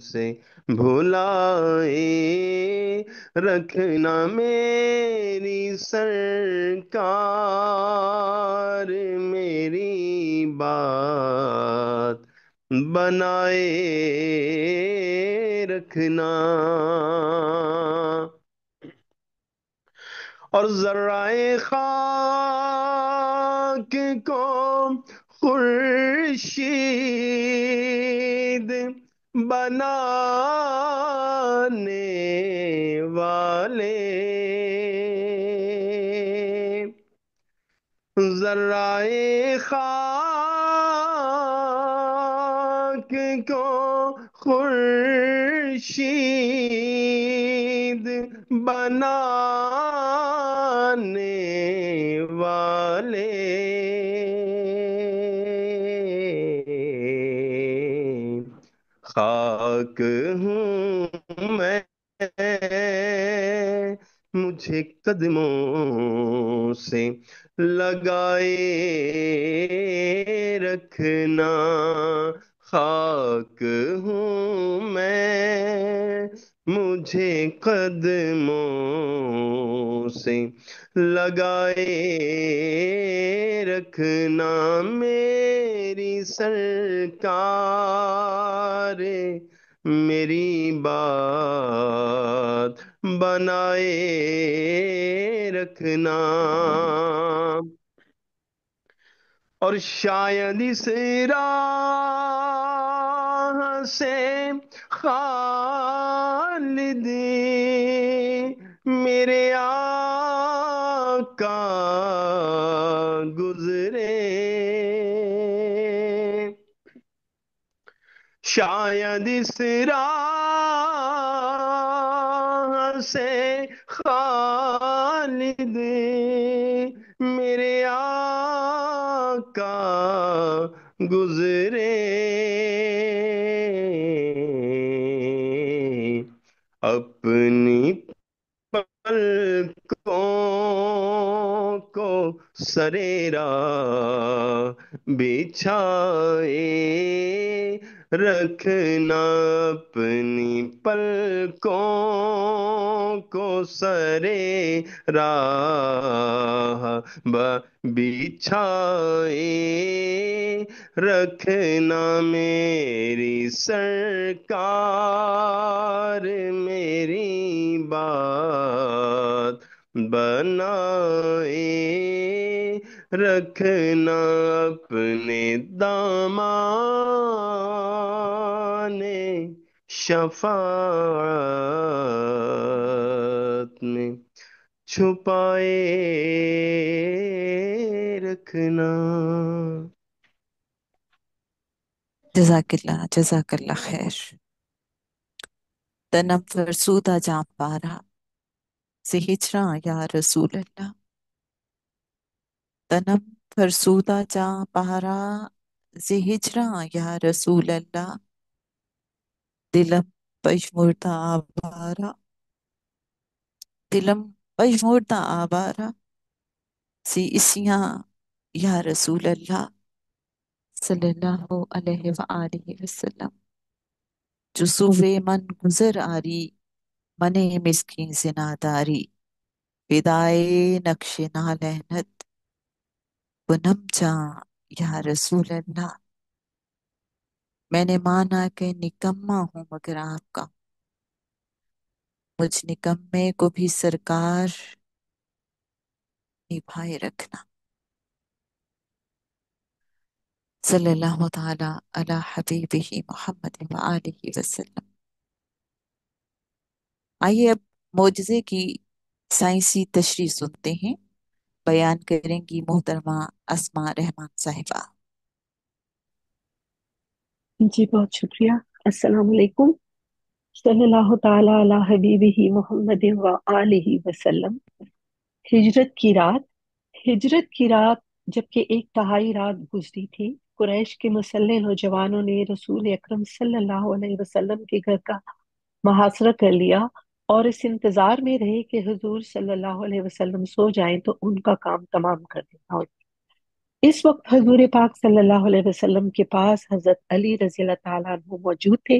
سے بھلائے رکھنا، میری سرکار میری بات بنائے رکھنا، اور ذرائے خاک کو خورشید بنانے والے، ذرائے خاک کو خورشید بنانے والے، خاک ہوں میں مجھے قدموں سے لگائے رکھنا، خاک ہوں میں مجھے قدموں سے لگائے رکھنا، میری سرکار میری بات بنائے رکھنا، اور شاید اس راہ سے خالد میرے آقا گزرے، شاید اس راہ سے خالد میرے آقا گزرے، اپنی پلکوں کو سریرا بچھائے رکھنا، اپنی پلکوں کو سرے راہ بچھائے رکھنا، میری سرکار میری بات بنائے رکھنا، اپنے دامان شفاعت میں چھپائے رکھنا۔ جزاک اللہ خیر۔ تنم فرسودہ جاں پارا سے ہجراں یا رسول اللہ، تنم فرسودہ جاں پارا سے ہجراں یا رسول اللہ، دلم پژمردہ آوارہ، دلم پژمردہ آوارہ سی اسیاں یا رسول اللہ صلی اللہ علیہ وآلہ وسلم، جو سوے من گزر آری منے مسکین زناداری، فدائے نقش نالہنت بنم جاں یا رسول اللہ، میں نے مانا کہ نکما ہوں مگر آپ کا، مجھ نکمے کو بھی سرکار نبھائے رکھنا، صلی اللہ تعالی علی حبیبہ محمد وآلہ وسلم۔ آئیے اب معجزے کی سائنسی تشریح سنتے ہیں، بیان کریں گی محترمہ اسماء رحمان صاحبہ۔ جی بہت شکریہ۔ السلام علیکم۔ صلی اللہ تعالی علی حبیبہ محمد و آلہ وسلم۔ ہجرت کی رات جبکہ ایک تہائی رات گزری تھی، قریش کے مسلح نوجوانوں نے رسول اکرم صلی اللہ علیہ وسلم کے گھر کا محاصرہ کر لیا اور اس انتظار میں رہے کہ حضور صلی اللہ علیہ وسلم سو جائیں تو ان کا کام تمام کر دینا ہو۔ اس وقت حضور پاک صلی اللہ علیہ وسلم کے پاس حضرت علی رضی اللہ تعالیٰ عنہ موجود تھے،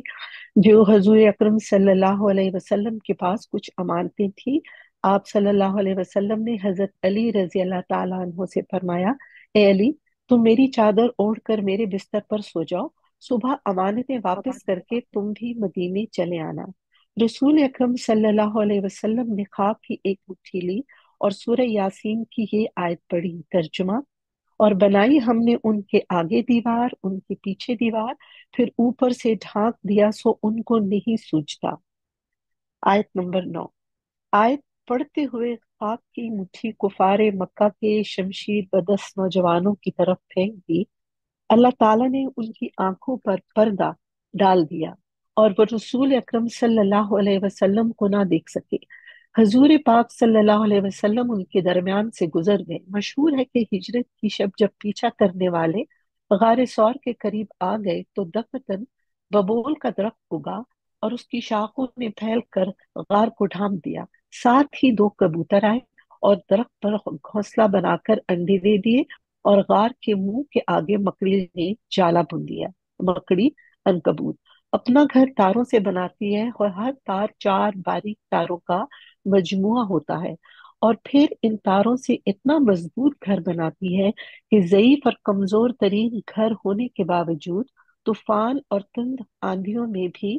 جو حضور اکرم صلی اللہ علیہ وسلم کے پاس کچھ امانتیں تھیں۔ آپ صلی اللہ علیہ وسلم نے حضرت علی رضی اللہ تعالیٰ عنہ سے فرمایا، اے علی، تم میری چادر اوڑھ کر میرے بستر پر سو جاؤ، صبح امانتیں واپس کر کے تم بھی مدینے چلے آنا۔ رسول اکرم صلی اللہ علیہ وسلم نے خواب کی ایک مٹھی لی اور سورہ یاسین کی یہ آیت پڑھی۔ ترجمہ: اور بنائی ہم نے ان کے آگے دیوار، ان کے پیچھے دیوار، پھر اوپر سے ڈھانک دیا سو ان کو نہیں سوجتا۔ آیت نمبر 9۔ آیت پڑھتے ہوئے خواب کی مٹھی کفار مکہ کے شمشیر بدست نوجوانوں کی طرف پھینک دی۔ اللہ تعالیٰ نے ان کی آنکھوں پر پردہ ڈال دیا اور وہ رسول اکرم صلی اللہ علیہ وسلم کو نہ دیکھ سکے۔ حضور پاک صلی اللہ علیہ وسلم ان کے درمیان سے گزر گئے۔ مشہور ہے کہ ہجرت کی شب جب پیچھا کرنے والے غار ثور کے قریب آ گئے تو دفتن ببول کا درخت اگا اور اس کی شاخوں نے پھیل کر غار کو ڈھانپ دیا۔ ساتھ ہی دو کبوتر آئے اور درخت پر گھونسلہ بنا کر انڈے دے دیے اور غار کے منہ کے آگے مکڑی نے جالا بن دیا۔ مکڑی عنکبوت اپنا گھر تاروں سے بناتی ہے اور ہر تار 4 باریک تاروں کا مجموعہ ہوتا ہے، اور پھر ان تاروں سے اتنا مضبوط گھر بناتی ہے کہ ضعیف اور کمزور ترین گھر ہونے کے باوجود طوفان اور تند آندھیوں میں بھی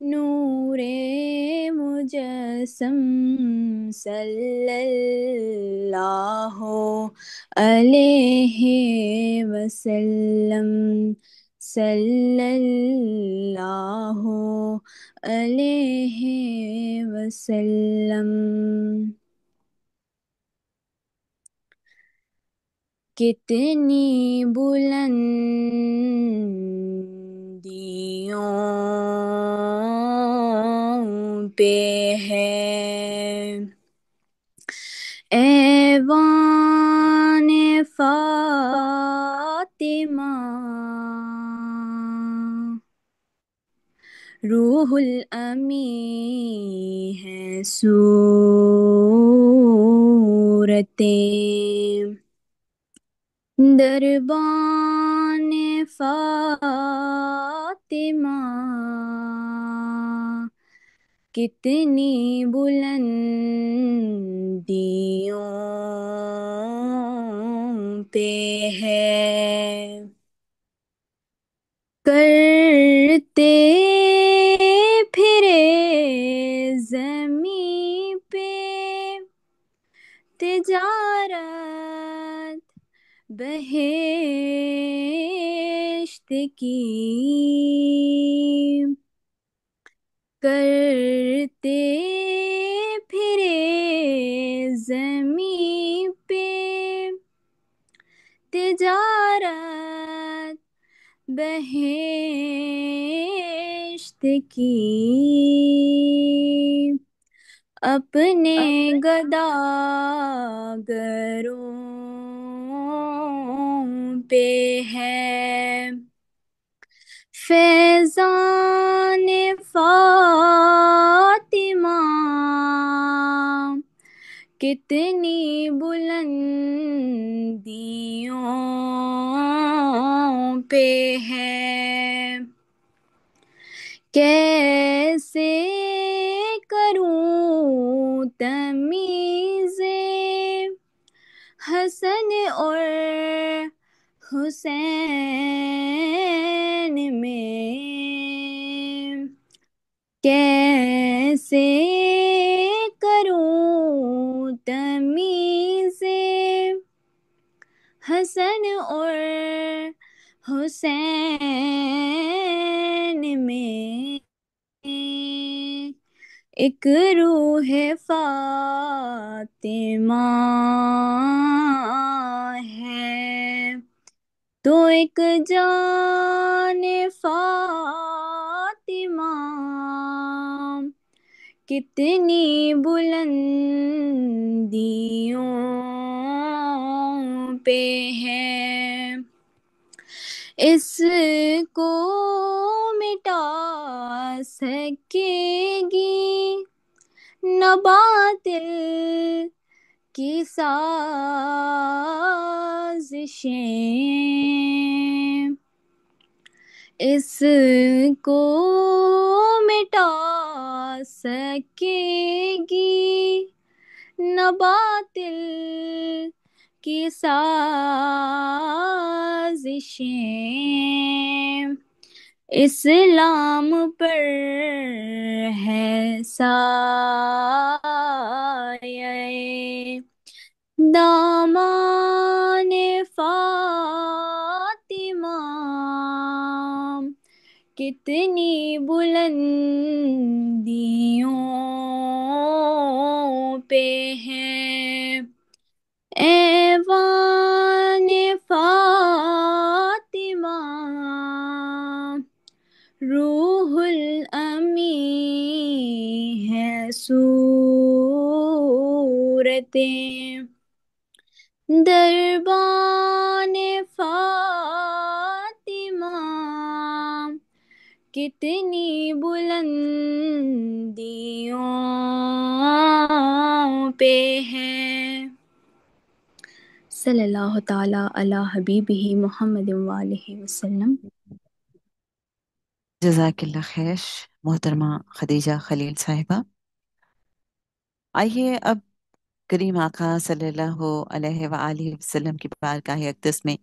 نور مجسم صلی اللہ علیہ وسلم، صلی اللہ علیہ وسلم۔ کتنی بلندیوں پہ ہے ایوان فاطمہ، روح الامی ہے صورتیں، دربان فاطمہ کتنی بلندیوں پہ ہے، کرتے پھرے زمیں پہ تجارت بہشت کی، کرتے پھرے زمیں پہ تجارت بہشت کی، اپنے گداگروں پہ ہے فیضان فاطمہ، کتنی بلندیوں پہ ہے، کیسے کروں تمیز حسن اور حسین میں، کیسے کروں تمیز حسن اور حسین میں، ایک روح فاطمہ ہے تو ایک جان فاطمہ، کتنی بلندیوں پہ ہے، اس کو مٹا سکے گی نہ باطل کی سازشیں، اس کو مٹا سکے گی نہ باطل کی سازشیں، اسلام پر ہے سایہ دامان فاطمہ، کتنی بلندیوں پہ ہے ایوان فاطمہ، روح الامی ہے صورتیں، دربان فاطمہ کتنی بلندیوں پہ ہے، صلی اللہ تعالی علی حبیبہ محمد وآلہ وسلم۔ جزاک اللہ خیر محترمہ خدیجہ خلیل صاحبہ۔ آئیے اب کریم آقا صلی اللہ علیہ وآلہ وسلم کی بارگاہ اقدس میں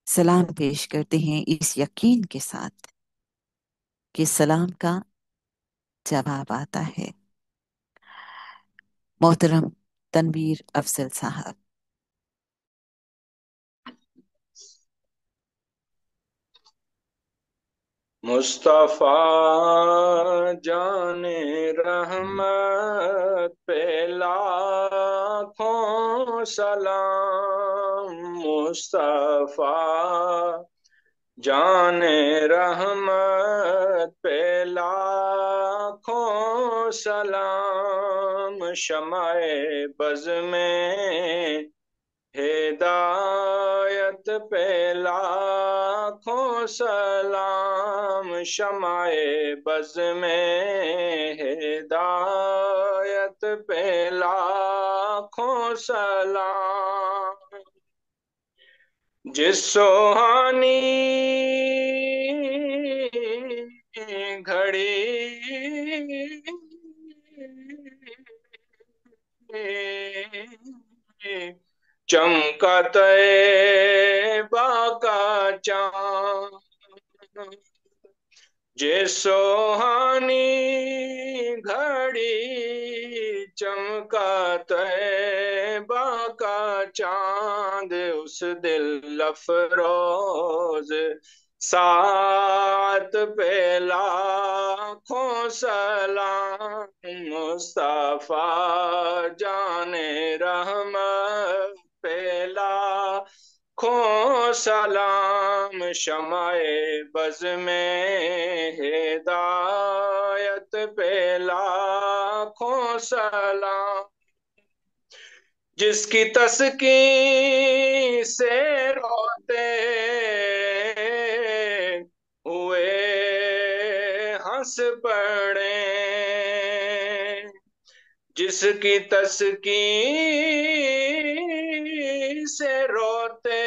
سلام پیش کرتے ہیں اس یقین کے ساتھ کہ سلام کا جواب آتا ہے۔ محترم تنویر افضل صاحب۔ مصطفیٰ جان رحمت پہ لاکھوں سلام، مصطفیٰ جان رحمت پہ لاکھوں سلام، شمع بز میں ہدایت پہ لاکھوں سلام، شمع بز میں ہدایت پہ لاکھوں سلام، جس سوہانی گھڑی چمکا طیبہ کا چاند، جس سوہانی گھڑی چمکا طیبہ کا چاند، اس دل افروز ساعت پہ لاکھوں سلام، مصطفیٰ جان رحمت پہ لاکھوں سلام، شمع بز میں ہدایت پہ لاکھوں سلام، جس کی تسکین سے روتے ہوئے ہنس پڑے، جس کی تسکین سے روتے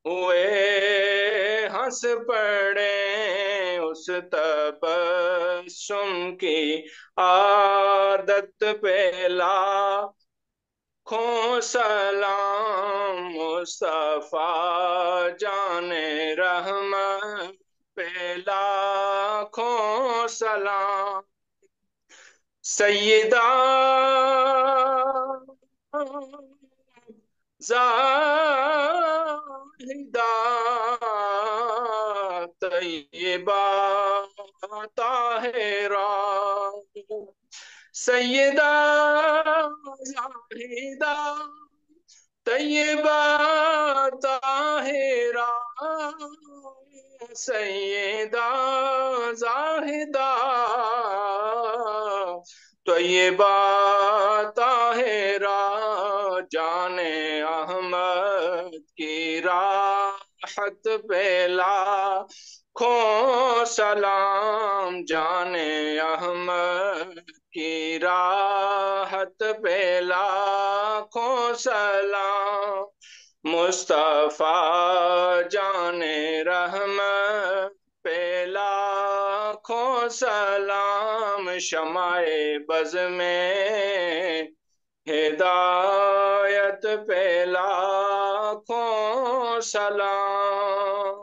ہوئے ہنس پڑے، اس تبسم کی عادت پہ لاکھوں سلام، مصطفیٰ جان رحمت پہ لاکھوں سلام، سیدہ زاہدہ طیبہ طاہرہ، سیدہ زاہدہ طیبہ طاہرہ، سیدہ زاہدہ طیبہ طاہرہ، جان احمد کی راحت پہ لاکھوں سلام، جان احمد کی راحت پہ لاکھوں سلام، مصطفیٰ جان رحمت پہ لاکھوں سلام، شمع بز میں ہدایت پہ لاکھوں سلام،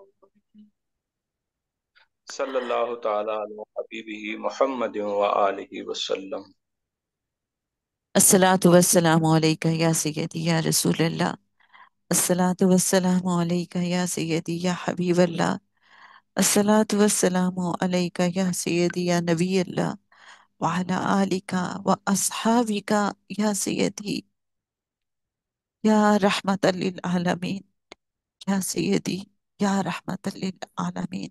صلی اللہ تعالی علی حبیبہ محمد وآلہ وسلم۔ الصلاۃ والسلام علیکہ یا سیدی یا رسول اللہ، الصلاۃ والسلام علیکہ یا سیدی یا حبیب اللہ، الصلاۃ والسلام علیکہ یا سیدی یا نبی اللہ، وعلی آلکہ و اصحابکہ یا سیدی یا رحمت للعالمین، یا سیدی یا رحمت للعالمین،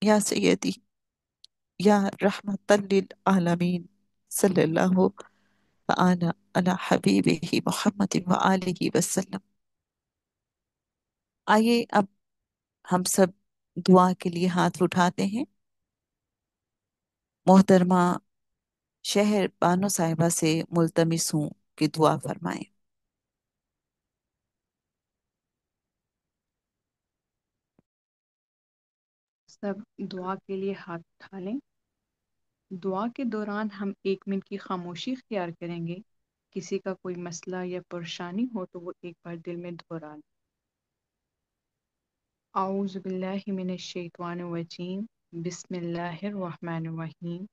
یا سیدی یا رحمت للعالمین، صلی اللہ تعالی علی حبیبہ محمد وآلہ وسلم۔ آئیے اب ہم سب دعا کے لیے ہاتھ اٹھاتے ہیں۔ محترمہ شہر بانو صاحبہ سے ملتمس ہوں کہ دعا فرمائیں۔ سب دعا کے لیے ہاتھ اٹھا لیں۔ دعا کے دوران ہم 1 منٹ کی خاموشی اختیار کریں گے۔ کسی کا کوئی مسئلہ یا پریشانی ہو تو وہ ایک بار دل میں دہرا لیں۔ اعوذ باللہ من الشیطان الرجیم بسم اللہ الرحمن الرحیم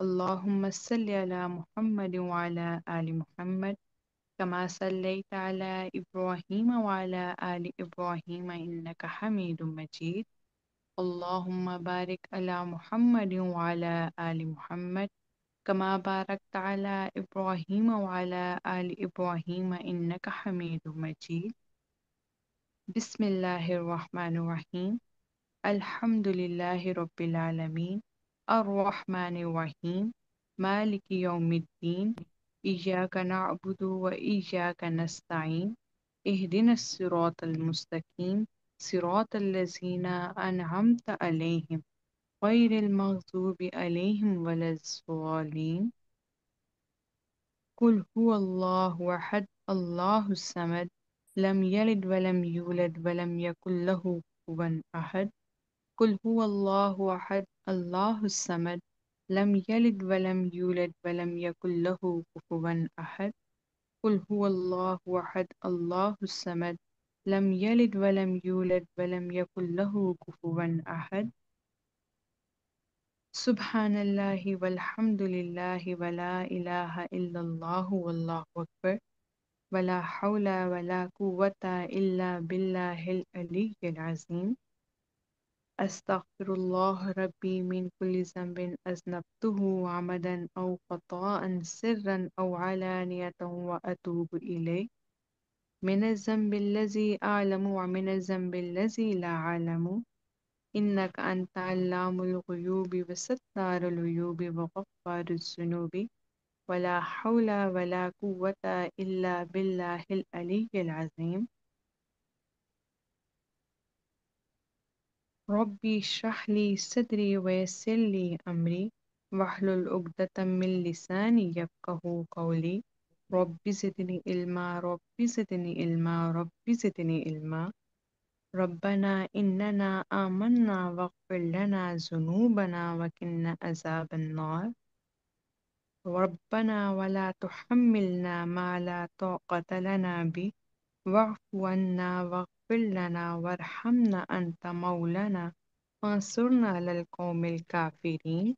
اللہم صلی علی محمد وعلی آل محمد كما صليت على إبراهيم وعلى آل إبراهيم إنك حميد مجيد اللهم بارك على محمد وعلى آل محمد كما باركت على إبراهيم وعلى آل إبراهيم إنك حميد مجيد بسم الله الرحمن الرحيم الحمد لله رب العالمين الرحمن الرحيم مالك يوم الدين إياك نعبد وإياك نستعين اهدنا الصراط المستقيم صراط الذين أنعمت عليهم غير المغضوب عليهم ولا الضالين قل هو الله أحد الله الصمد لم يلد ولم يولد ولم يكن له كفوا أحد قل هو الله أحد الله الصمد لم يلد ولم يولد ولم يكن له كفوا أحد قل هو الله أحد الله الصمد لم يلد ولم يولد ولم يكن له كفوا أحد سبحان الله والحمد لله ولا إله إلا الله والله أكبر ولا حول ولا قوة إلا بالله العلي العظيم أستغفر الله ربي من كل ذنب أذنبته عمدا أو خطأ سرا أو علانية وأتوب إليه من الذنب الذي أعلم ومن الذنب الذي لا أعلم إنك أنت علام الغيوب وستار العيوب وغفار الذنوب ولا حول ولا قوة إلا بالله العلي العظيم ربي اشرح لي صدري ويسر لي أمري واحلل عقدة من لساني يفقهوا قولي رب زدني علما رب زدني علما رب زدني علما ربنا إننا آمنا واغفر لنا ذنوبنا وقنا عذاب النار ربنا ولا تحملنا ما لا طاقة لنا به واعف عنا واغفر لنا وارحمنا أنت مولانا فانصرنا على القوم الكافرين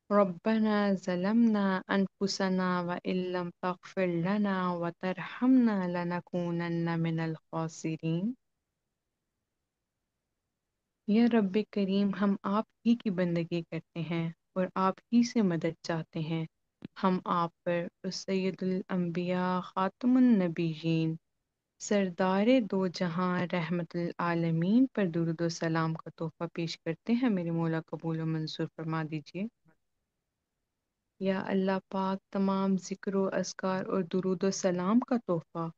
ربنا ظلمنا أنفسنا وإن لم تغفر لنا وترحمنا لنكونن من الخاسرين یا رب کریم ہم آپ ہی کی بندگی کرتے ہیں اور آپ ہی سے مدد چاہتے ہیں ہم آپ پر سید الانبیاء خاتم النبیین سردار دو جہاں رحمت العالمین پر درود و سلام کا تحفہ پیش کرتے ہیں میرے مولا قبول و منظور فرما دیجیے یا اللہ پاک تمام ذکر و اذکار اور درود و سلام کا تحفہ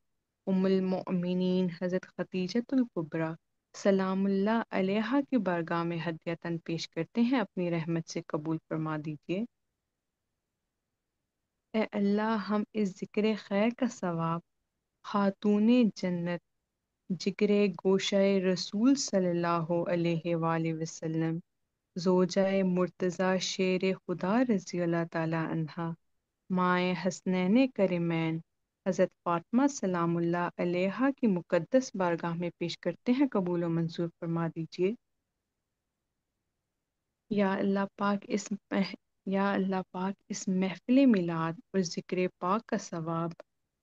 ام المؤمنین حضرت خدیجۃ الکبریٰ سلام اللہ علیہا کی بارگاہ میں ہدیتاً پیش کرتے ہیں اپنی رحمت سے قبول فرما دیجیے اے اللہ ہم اس ذکر خیر کا ثواب خاتون جنت جگر گوشہ رسول صلی اللہ علیہ وآلہ وسلم زوجہ مرتضی شیر خدا رضی اللہ تعالی عنہا مائیں حسنین کریمین حضرت فاطمہ سلام اللہ علیہا کی مقدس بارگاہ میں پیش کرتے ہیں قبول و منظور فرما دیجیے یا اللہ پاک اس محفل میلاد اور ذکر پاک کا ثواب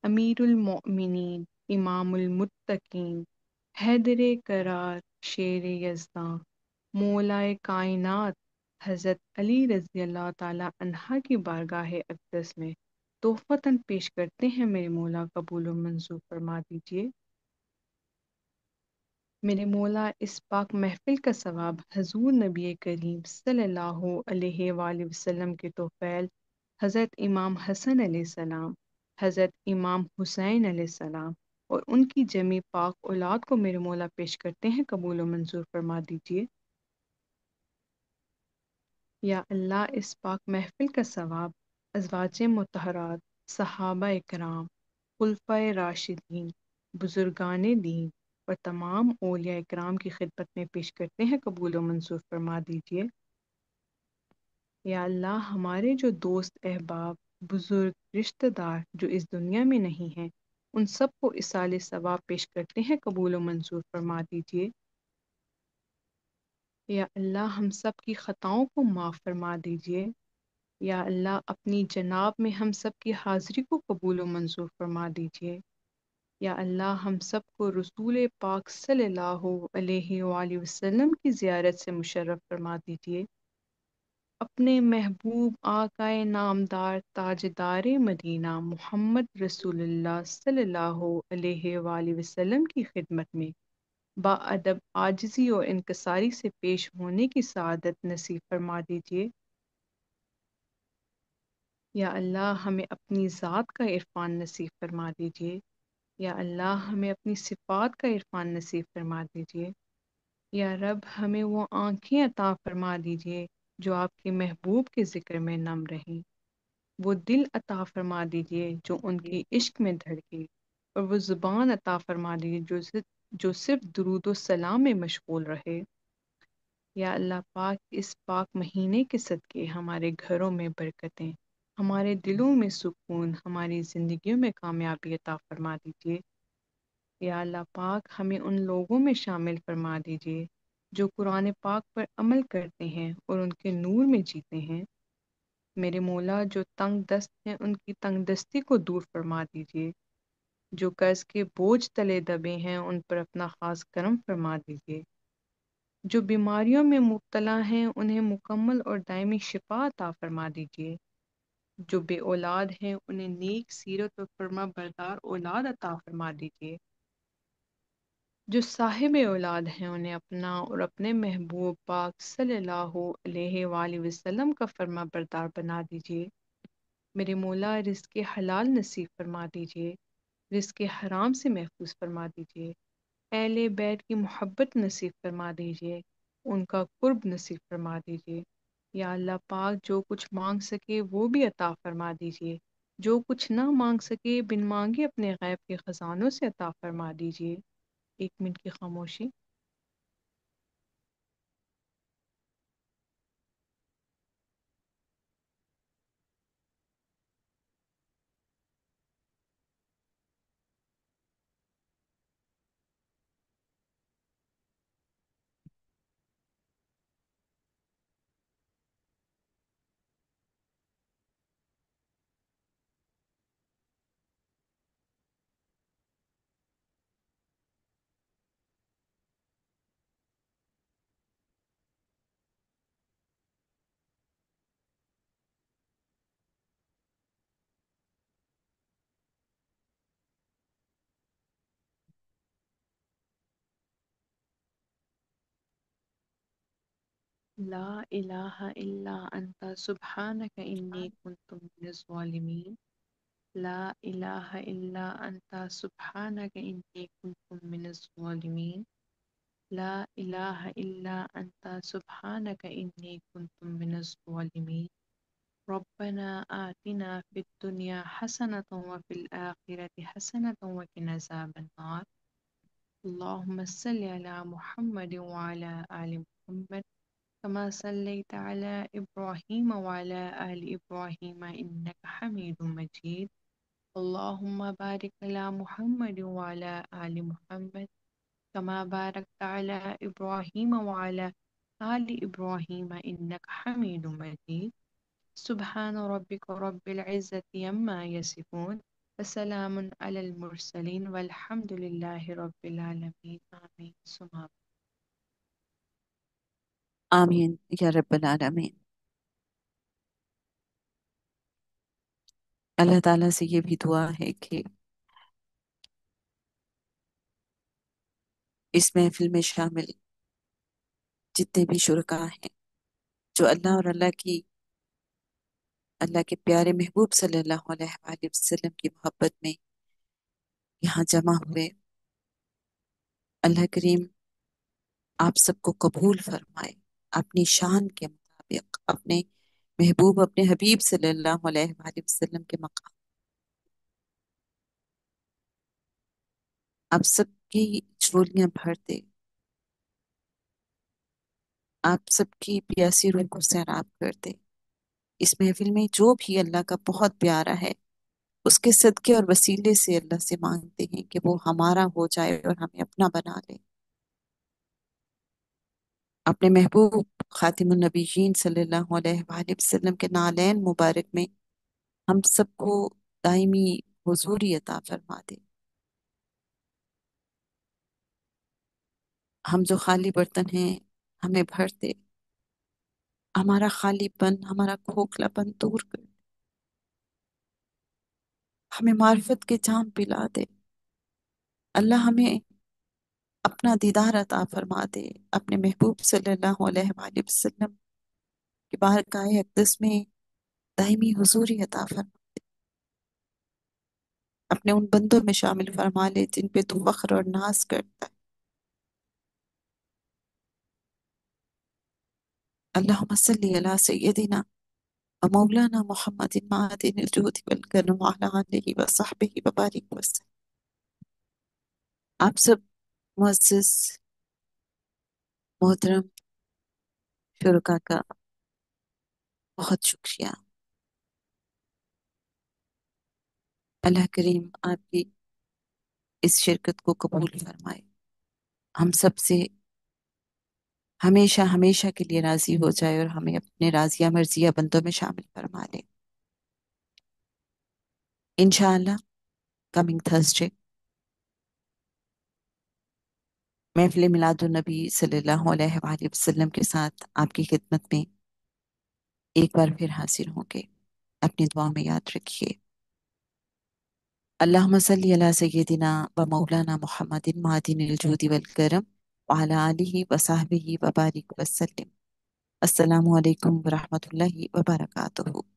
امیر المؤمنین امام المتقین حیدر کرار شیر یزداں مولائے کائنات حضرت علی رضی اللہ تعالی عنہ کی بارگاہ اقدس میں تحفتاً پیش کرتے ہیں میرے مولا قبول و منظور فرما دیجیے میرے مولا اس پاک محفل کا ثواب حضور نبی کریم صلی اللہ علیہ وآلہ وسلم کے توفیل حضرت امام حسن علیہ السلام حضرت امام حسین علیہ السلام اور ان کی جمی پاک اولاد کو میرے مولا پیش کرتے ہیں قبول و منظور فرما دیجیے یا اللہ اس پاک محفل کا ثواب ازواج مطہرات صحابہ اکرام خلفائے راشدین بزرگان دین اور تمام اولیاء اکرام کی خدمت میں پیش کرتے ہیں قبول و منظور فرما دیجیے یا اللہ ہمارے جو دوست احباب بزرگ رشتہ دار جو اس دنیا میں نہیں ہیں ان سب کو اصال ثواب پیش کرتے ہیں، قبول و منظور فرما دیجیے۔ یا اللہ ہم سب کی خطاؤں کو معاف فرما دیجیے۔ یا اللہ اپنی جناب میں ہم سب کی حاضری کو قبول و منظور فرما دیجیے۔ یا اللہ ہم سب کو رسول پاک صلی اللہ علیہ وآلہ وسلم کی زیارت سے مشرف فرما دیجیے۔ اپنے محبوب آقائے نامدار تاجدار مدینہ محمد رسول اللہ صلی اللہ علیہ وآلہ وسلم کی خدمت میں باادب عاجزی اور انکساری سے پیش ہونے کی سعادت نصیب فرما دیجیے۔ یا اللہ ہمیں اپنی ذات کا عرفان نصیب فرما دیجیے۔ یا اللہ ہمیں اپنی صفات کا عرفان نصیب فرما دیجیے۔ یا رب ہمیں وہ آنکھیں عطا فرما دیجیے جو آپ کے محبوب کے ذکر میں نم رہیں، وہ دل عطا فرما دیجیے جو ان کے عشق میں دھڑکے، اور وہ زبان عطا فرما دیجیے جو صرف درود و سلام میں مشغول رہے۔ یا اللہ پاک اس پاک مہینے کے صدقے ہمارے گھروں میں برکتیں، ہمارے دلوں میں سکون، ہماری زندگیوں میں کامیابی عطا فرما دیجیے۔ یا اللہ پاک ہمیں ان لوگوں میں شامل فرما دیجیے جو قرآن پاک پر عمل کرتے ہیں اور ان کے نور میں جیتے ہیں۔ میرے مولا جو تنگ دست ہیں ان کی تنگ دستی کو دور فرما دیجیے، جو قرض کے بوجھ تلے دبے ہیں ان پر اپنا خاص کرم فرما دیجیے، جو بیماریوں میں مبتلا ہیں انہیں مکمل اور دائمی شفا عطا فرما دیجیے، جو بے اولاد ہیں انہیں نیک سیرت اور فرما بردار اولاد عطا فرما دیجیے، جو صاحب اولاد ہیں انہیں اپنا اور اپنے محبوب پاک صلی اللہ علیہ وآلہ وسلم کا فرما بردار بنا دیجیے۔ میرے مولا رزق حلال نصیب فرما دیجیے، رزق حرام سے محفوظ فرما دیجیے، اہل بیت کی محبت نصیب فرما دیجیے، ان کا قرب نصیب فرما دیجیے۔ یا اللہ پاک جو کچھ مانگ سکے وہ بھی عطا فرما دیجیے، جو کچھ نہ مانگ سکے بن مانگے اپنے غیب کے خزانوں سے عطا فرما دیجیے۔ 1 منٹ کی خاموشی۔ لا الہ الا انت سبحانک انی کنت من الظالمین۔ لا الہ الا انت سبحانک انی کنت من الظالمین۔ لا الہ الا انت سبحانک انی کنت من الظالمین۔ ربنا آتنا فی الدنیا حسنة وفی الآخرة حسنة وقنا عذاب النار۔ اللهم صل على محمد وعلى آل محمد كما صليت على إبراهيم وعلى آل إبراهيم إنك حميد مجيد۔ اللهم بارك على محمد وعلى آل محمد كما باركت على إبراهيم وعلى آل إبراهيم إنك حميد مجيد۔ سبحان ربك رب العزة عما يصفون وسلام على المرسلين والحمد لله رب العالمين آمين ثم آمين۔ آمین یا رب العالمین۔ اللہ تعالیٰ سے یہ بھی دعا ہے کہ اس محفل میں شامل جتنے بھی شرکاء ہیں جو اللہ اور اللہ کے پیارے محبوب صلی اللہ علیہ وآلہ وسلم کی محبت میں یہاں جمع ہوئے، اللہ کریم آپ سب کو قبول فرمائے، اپنی شان کے مطابق اپنے محبوب اپنے حبیب صلی اللہ علیہ وآلہ وسلم کے مقام آپ سب کی جھولیاں بھر دے، آپ سب کی پیاسی روح کو سیراب کر دے۔ اس محفل میں جو بھی اللہ کا بہت پیارا ہے اس کے صدقے اور وسیلے سے اللہ سے مانگتے ہیں کہ وہ ہمارا ہو جائے اور ہمیں اپنا بنا لے. اپنے محبوب خاتم النبیین صلی اللہ علیہ وآلہ وسلم کے نالین مبارک میں ہم سب کو دائمی حضوری عطا فرما دے. ہم جو خالی برتن ہیں ہمیں بھر دے. ہمارا خالی پن، ہمارا کھوکھلا پن دور کر. ہمیں معرفت کے جام پلا دے. اللہ ہمیں اپنا دیدار عطا فرما دے. اپنے محبوب صلی اللہ علیہ وآلہ وسلم کی بارگاہ اقدس میں دائمی حضوری عطا فرما. اپنے ان بندوں میں شامل فرما لے جن پہ تو فخر اور ناز کرتا ہے. اللہم صلی علی سیدنا و مولانا محمد معدن الجود والکرم وعلی آلہ وصحبہ وبارک وسلم. آپ سب معزز محترم شرکا کا بہت شکریہ. اللہ کریم آپ کی اس شرکت کو قبول فرمائے. ہم سب سے ہمیشہ ہمیشہ کے لیے راضی ہو جائے اور ہمیں اپنے راضیہ مرضیہ بندوں میں شامل فرما لے. انشاءاللہ کمنگ تھرسڈے محفل میلاد النبی صلی اللہ علیہ وآلہ وسلم کے ساتھ آپ کی خدمت میں ایک بار پھر حاضر ہوں گے. اپنی دعا میں یاد رکھیے. اللہم صلی علی سیدنا و مولانا محمد معدن الجود والکرم وعلی آلہ وصحبہ وبارک وسلم. السلام علیکم ورحمۃ اللہ وبرکاتہ.